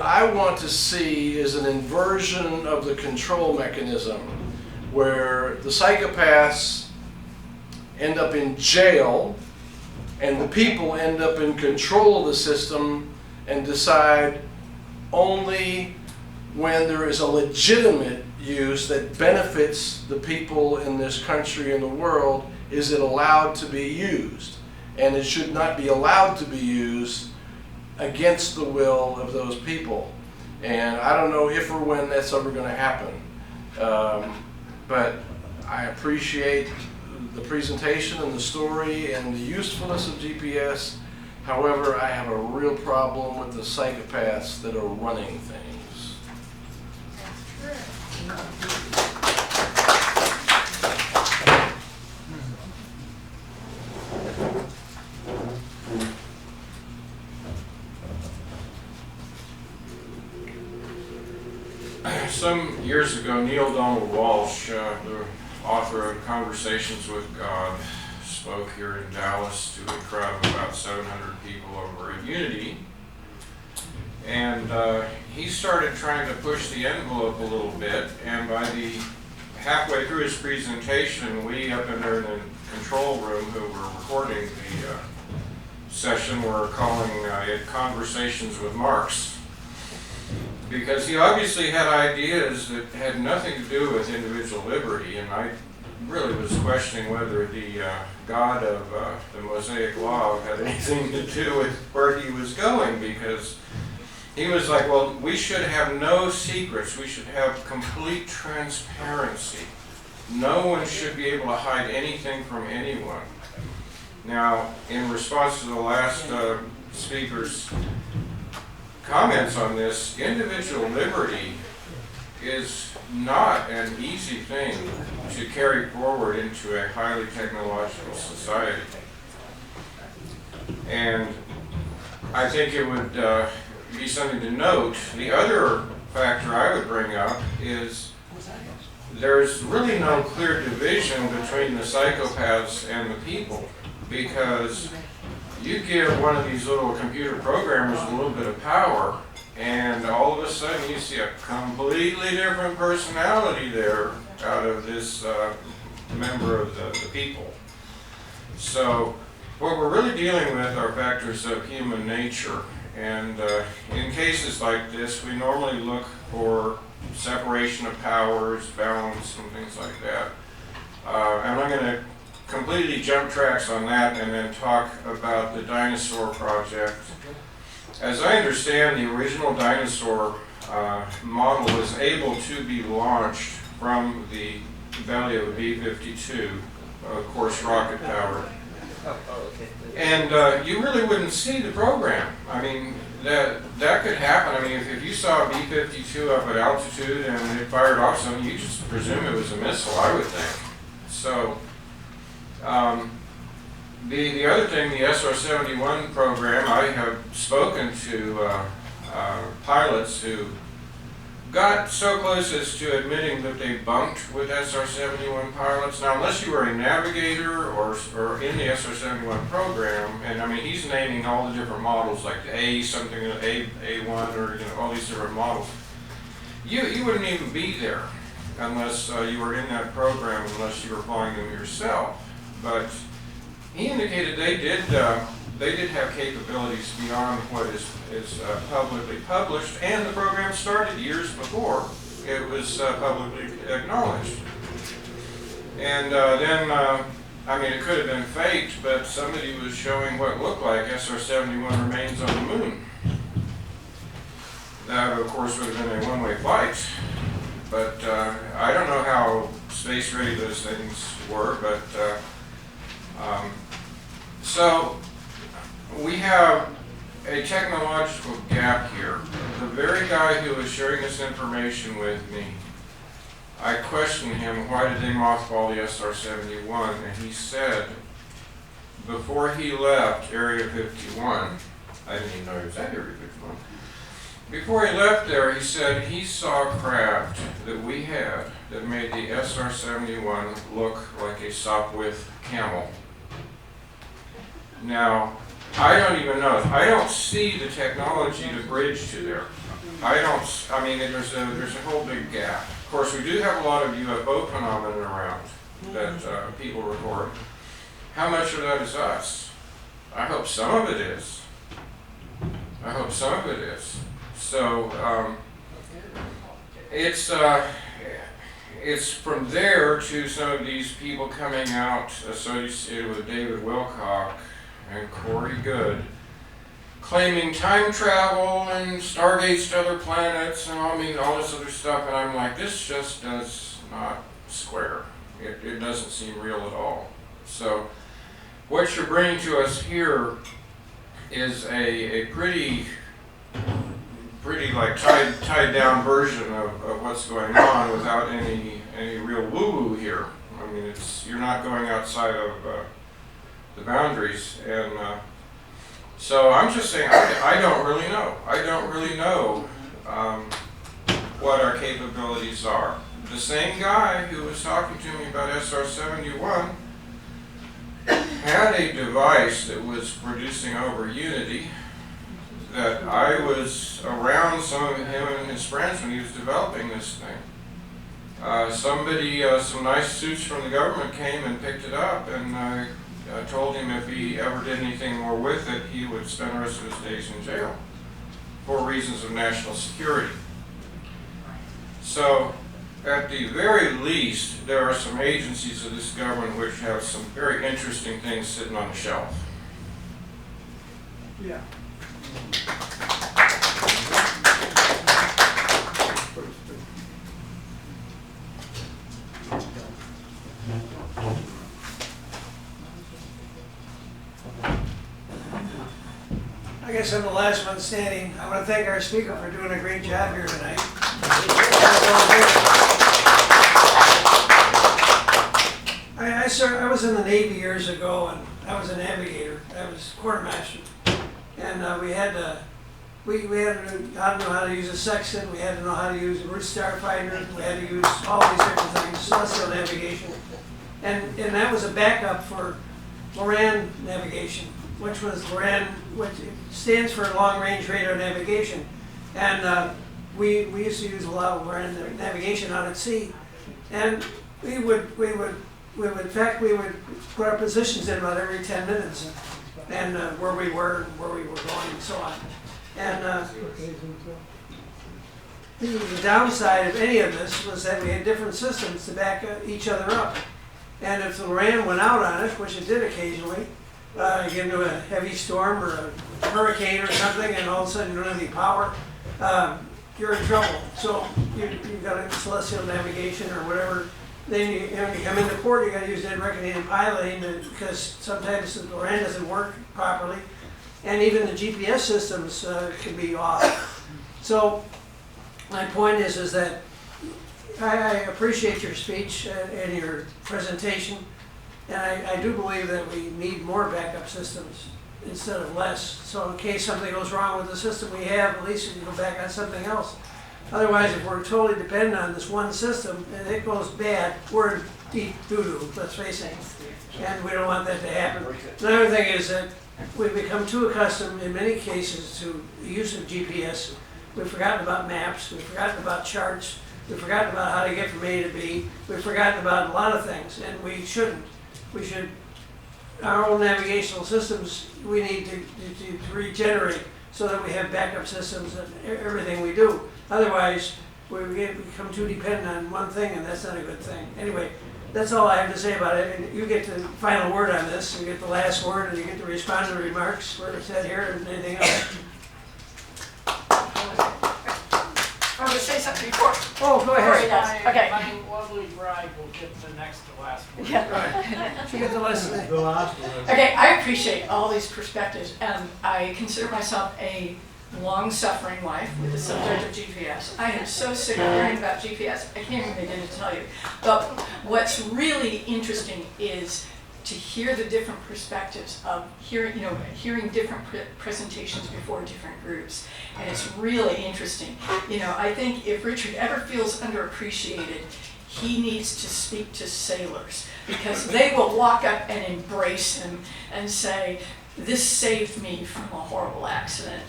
I want to see is an inversion of the control mechanism where the psychopaths end up in jail and the people end up in control of the system and decide only when there is a legitimate use that benefits the people in this country and the world is it allowed to be used. And it should not be allowed to be used against the will of those people. And I don't know if or when that's ever going to happen. But I appreciate the presentation and the story and the usefulness of GPS. However, I have a real problem with the psychopaths that are running things. Some years ago, Neil Donald Walsh, the author of Conversations with God, spoke here in Dallas to a crowd of about 700 people over at Unity. And he started trying to push the envelope a little bit, and by the halfway through his presentation, we up in there in the control room who were recording the session were calling it Conversations with Marx. Because he obviously had ideas that had nothing to do with individual liberty, and I really was questioning whether the God of the Mosaic Law had anything to do with where he was going, because he was like, well, we should have no secrets, we should have complete transparency. No one should be able to hide anything from anyone. Now, in response to the last speaker's comments on this, individual liberty is not an easy thing to carry forward into a highly technological society. And I think it would be something to note. The other factor I would bring up is there's really no clear division between the psychopaths and the people. because you give one of these little computer programmers a little bit of power, and all of a sudden you see a completely different personality there out of this member of the people. So what we're really dealing with are factors of human nature, and in cases like this we normally look for separation of powers, balance, and things like that. And I'm going to completely jump tracks on that and then talk about the dinosaur project. As I understand, the original dinosaur model was able to be launched from the belly of a B-52, of course rocket powered. And you really wouldn't see the program. I mean, that could happen. I mean, if you saw a B-52 up at altitude and it fired off something, you just presume it was a missile, I would think. So, the other thing, the SR-71 program, I have spoken to pilots who got so close as to admitting that they bunked with SR-71 pilots. Now, unless you were a navigator or in the SR-71 program, and I mean, he's naming all the different models, like the A something, A1, or all these different models. You wouldn't even be there unless you were in that program, unless you were flying them yourself. But he indicated they did have capabilities beyond what is publicly published, and the program started years before it was publicly acknowledged. And then, I mean, it could have been faked, but somebody was showing what looked like SR-71 remains on the moon. That, of course, would have been a one-way flight. But I don't know how space ready those things were, but so we have a technological gap here. The very guy who was sharing this information with me, I questioned him, why did they mothball the SR-71? And he said, before he left Area 51, I didn't even know he was at Area 51. Before he left there, he said he saw a craft that we had that made the SR-71 look like a Sopwith camel. Now, I don't even know. I don't see the technology to bridge to there. I mean, there's a whole big gap. Of course, we do have a lot of UFO phenomena around that people report. How much of that is us? I hope some of it is. I hope some of it is. So it's from there to some of these people coming out associated with David Wilcock and Corey Good, claiming time travel and stargates to other planets and all this other stuff, and I'm like, this just does not square. It doesn't seem real at all. So what you're bringing to us here is a pretty like tied down version of what's going on without any real woo-woo here. I mean, you're not going outside of the boundaries, and so I'm just saying I don't really know. I don't really know what our capabilities are. The same guy who was talking to me about SR-71 had a device that was producing over Unity that I was around some of him and his friends when he was developing this thing. Some nice suits from the government came and picked it up, and I told him if he ever did anything more with it, he would spend the rest of his days in jail for reasons of national security. So, at the very least, there are some agencies of this government which have some very interesting things sitting on the shelf. Yeah. I guess I'm the last one standing. I want to thank our speaker for doing a great job here tonight. I was in the Navy years ago, and I was a navigator. I was quartermaster, and we had to know how to use a sextant. We had to know how to use a root starfighter. We had to use all these different things, celestial navigation, and that was a backup for Loran navigation, which was Loran, which stands for Long Range Radio Navigation. And we used to use a lot of Loran navigation out at sea. And we would in fact, we would put our positions in about every 10 minutes and where we were going and so on. And the downside of any of this was that we had different systems to back each other up. And if the Loran went out on us, which it did occasionally, you get into a heavy storm or a hurricane or something, and all of a sudden you don't have any power, you're in trouble. So you've got a celestial navigation or whatever. Then you come into port, you got to use dead reckoning and piloting because sometimes the Loran doesn't work properly, and even the GPS systems can be off. So my point is that I appreciate your speech and your presentation, and I do believe that we need more backup systems instead of less. So in case something goes wrong with the system we have, at least we can go back on something else. Otherwise, if we're totally dependent on this one system and it goes bad, we're in deep doo-doo, let's face it. And we don't want that to happen. Another thing is that we've become too accustomed in many cases to the use of GPS. We've forgotten about maps, we've forgotten about charts, we've forgotten about how to get from A to B, we've forgotten about a lot of things, and we shouldn't. We should, our own navigational systems, we need to regenerate so that we have backup systems in everything we do. Otherwise, we become too dependent on one thing, and that's not a good thing. Anyway, that's all I have to say about it. And you get the final word on this. You get the last word, and you get to respond to the remarks where it's said here and anything else. I want to say something before. Oh, go ahead. Okay. My lovely bride will get the next to last word. Yeah. She gets the lesson. The last one. Okay, I appreciate all these perspectives, and I consider myself a long-suffering wife with the subject of GPS. I am so sick of hearing about GPS, I can't even begin to tell you. But what's really interesting is to hear the different perspectives of hearing different presentations before different groups. And it's really interesting. I think if Richard ever feels underappreciated, he needs to speak to sailors, because they will walk up and embrace him and say, "This saved me from a horrible accident."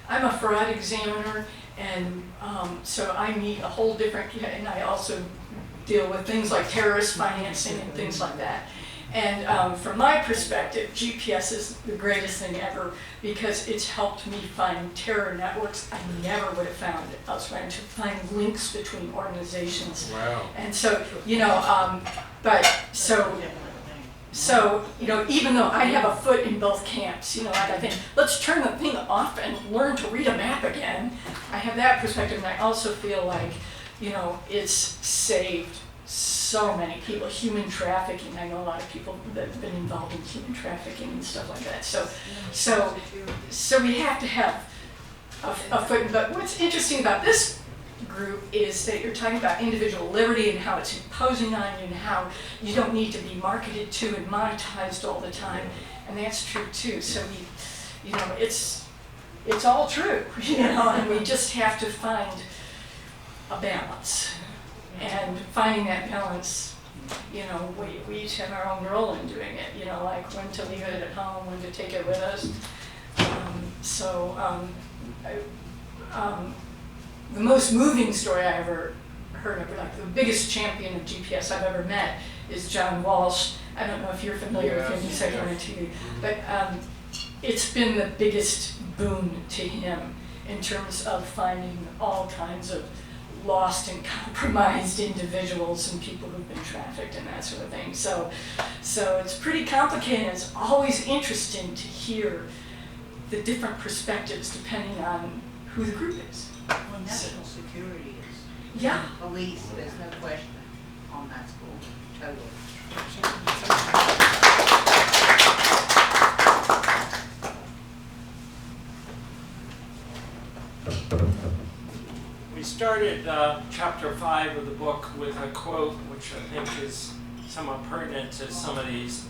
I'm a fraud examiner, and so I meet a whole different, and I also deal with things like terrorist financing and things like that. And from my perspective, GPS is the greatest thing ever because it's helped me find terror networks I never would have found elsewhere, and to find links between organizations. Wow. And so, even though I have a foot in both camps, I think, let's turn the thing off and learn to read a map again. I have that perspective, and I also feel like, it's saved so many people. Human trafficking, I know a lot of people that have been involved in human trafficking and stuff like that. So we have to have a foot. But what's interesting about this group is that you're talking about individual liberty and how it's imposing on you and how you don't need to be marketed to and monetized all the time, and that's true too. So it's all true, and we just have to find a balance. And finding that balance, we each have our own role in doing it, like when to leave it at home, when to take it with us. The most moving story I ever heard of, like the biggest champion of GPS I've ever met, is John Walsh. I don't know if you're familiar with him, he's on TV, but it's been the biggest boon to him in terms of finding all kinds of lost and compromised individuals and people who've been trafficked and that sort of thing. So it's pretty complicated. It's always interesting to hear the different perspectives depending on who the group is. Well, national security is. Yeah. Police, there's no question on that score, totally. We started chapter 5 of the book with a quote which I think is somewhat pertinent to some of these,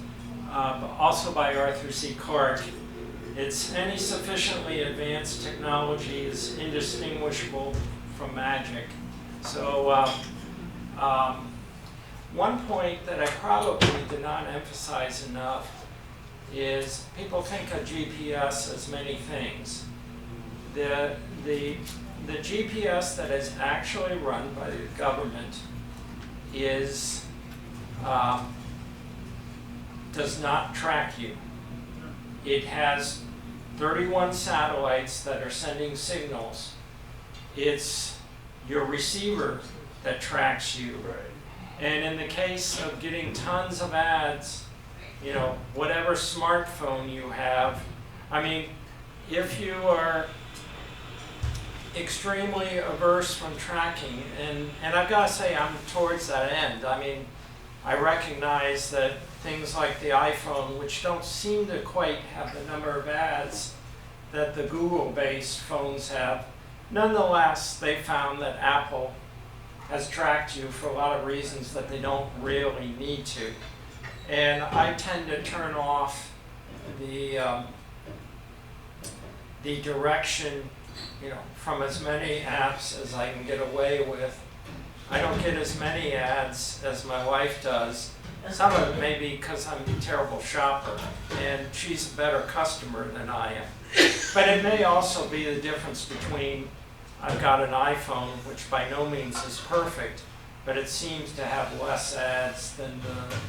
but also by Arthur C. Clarke. It's any sufficiently advanced technology is indistinguishable from magic. So one point that I probably did not emphasize enough is people think of GPS as many things. The GPS that is actually run by the government is does not track you. It has 31 satellites that are sending signals. It's your receiver that tracks you. And in the case of getting tons of ads, you know, whatever smartphone you have, I mean, if you are extremely averse from tracking, and I've got to say I'm towards that end. I mean, I recognize that things like the iPhone, which don't seem to quite have the number of ads that the Google-based phones have, nonetheless, they found that Apple has tracked you for a lot of reasons that they don't really need to. And I tend to turn off the direction, you know, from as many apps as I can get away with. I don't get as many ads as my wife does. Some of it may be because I'm a terrible shopper and she's a better customer than I am. But it may also be the difference between I've got an iPhone, which by no means is perfect, but it seems to have less ads than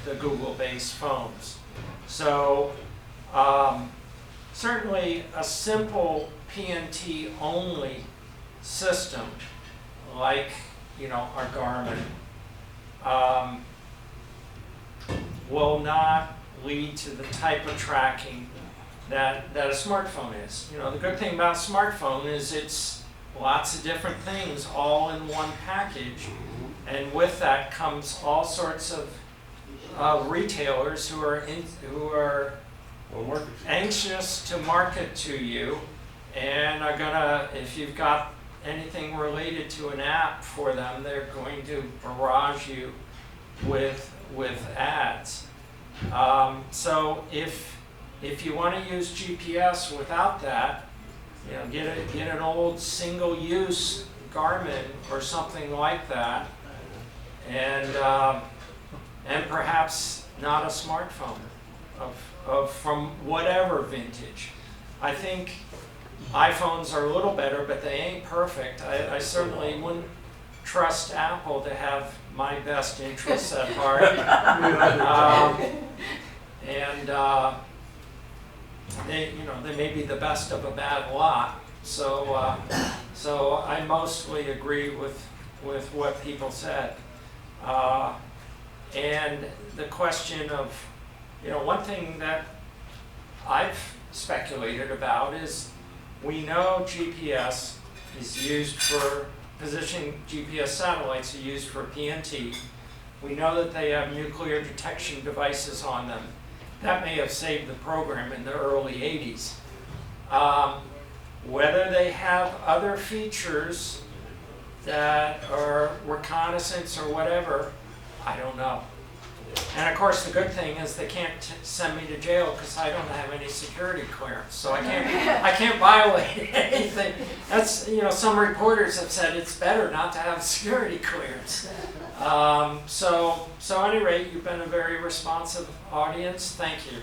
the Google-based phones. So certainly a simple PNT only system like, you know, our Garmin will not lead to the type of tracking that a smartphone is. You know, the good thing about a smartphone is it's lots of different things all in one package, and with that comes all sorts of retailers who are anxious to market to you and are gonna, if you've got anything related to an app for them, they're going to barrage you with ads. So if you want to use GPS without that, you know, get an old single-use Garmin or something like that, and perhaps not a smartphone from whatever vintage. I think iPhones are a little better, but they ain't perfect. I certainly wouldn't trust Apple to have my best interests at heart. They may be the best of a bad lot. So I mostly agree with what people said. And the question of, you know, one thing that I've speculated about is, we know GPS is used for positioning. GPS satellites are used for PNT. We know that they have nuclear detection devices on them. That may have saved the program in the early 80s. Whether they have other features that are reconnaissance or whatever, I don't know. And of course, the good thing is they can't send me to jail because I don't have any security clearance, so I can't violate anything. That's, you know, some reporters have said it's better not to have security clearance. So at any rate, you've been a very responsive audience. Thank you.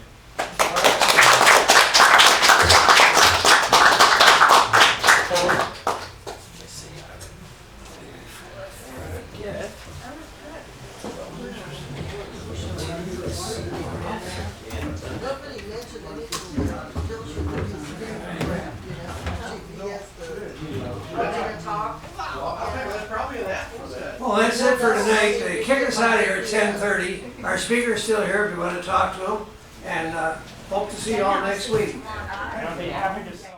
Well, that's it for tonight. They kick us out of here at 10:30. Our speaker's still here if you want to talk to him. And hope to see you all next week. I'll be happy to.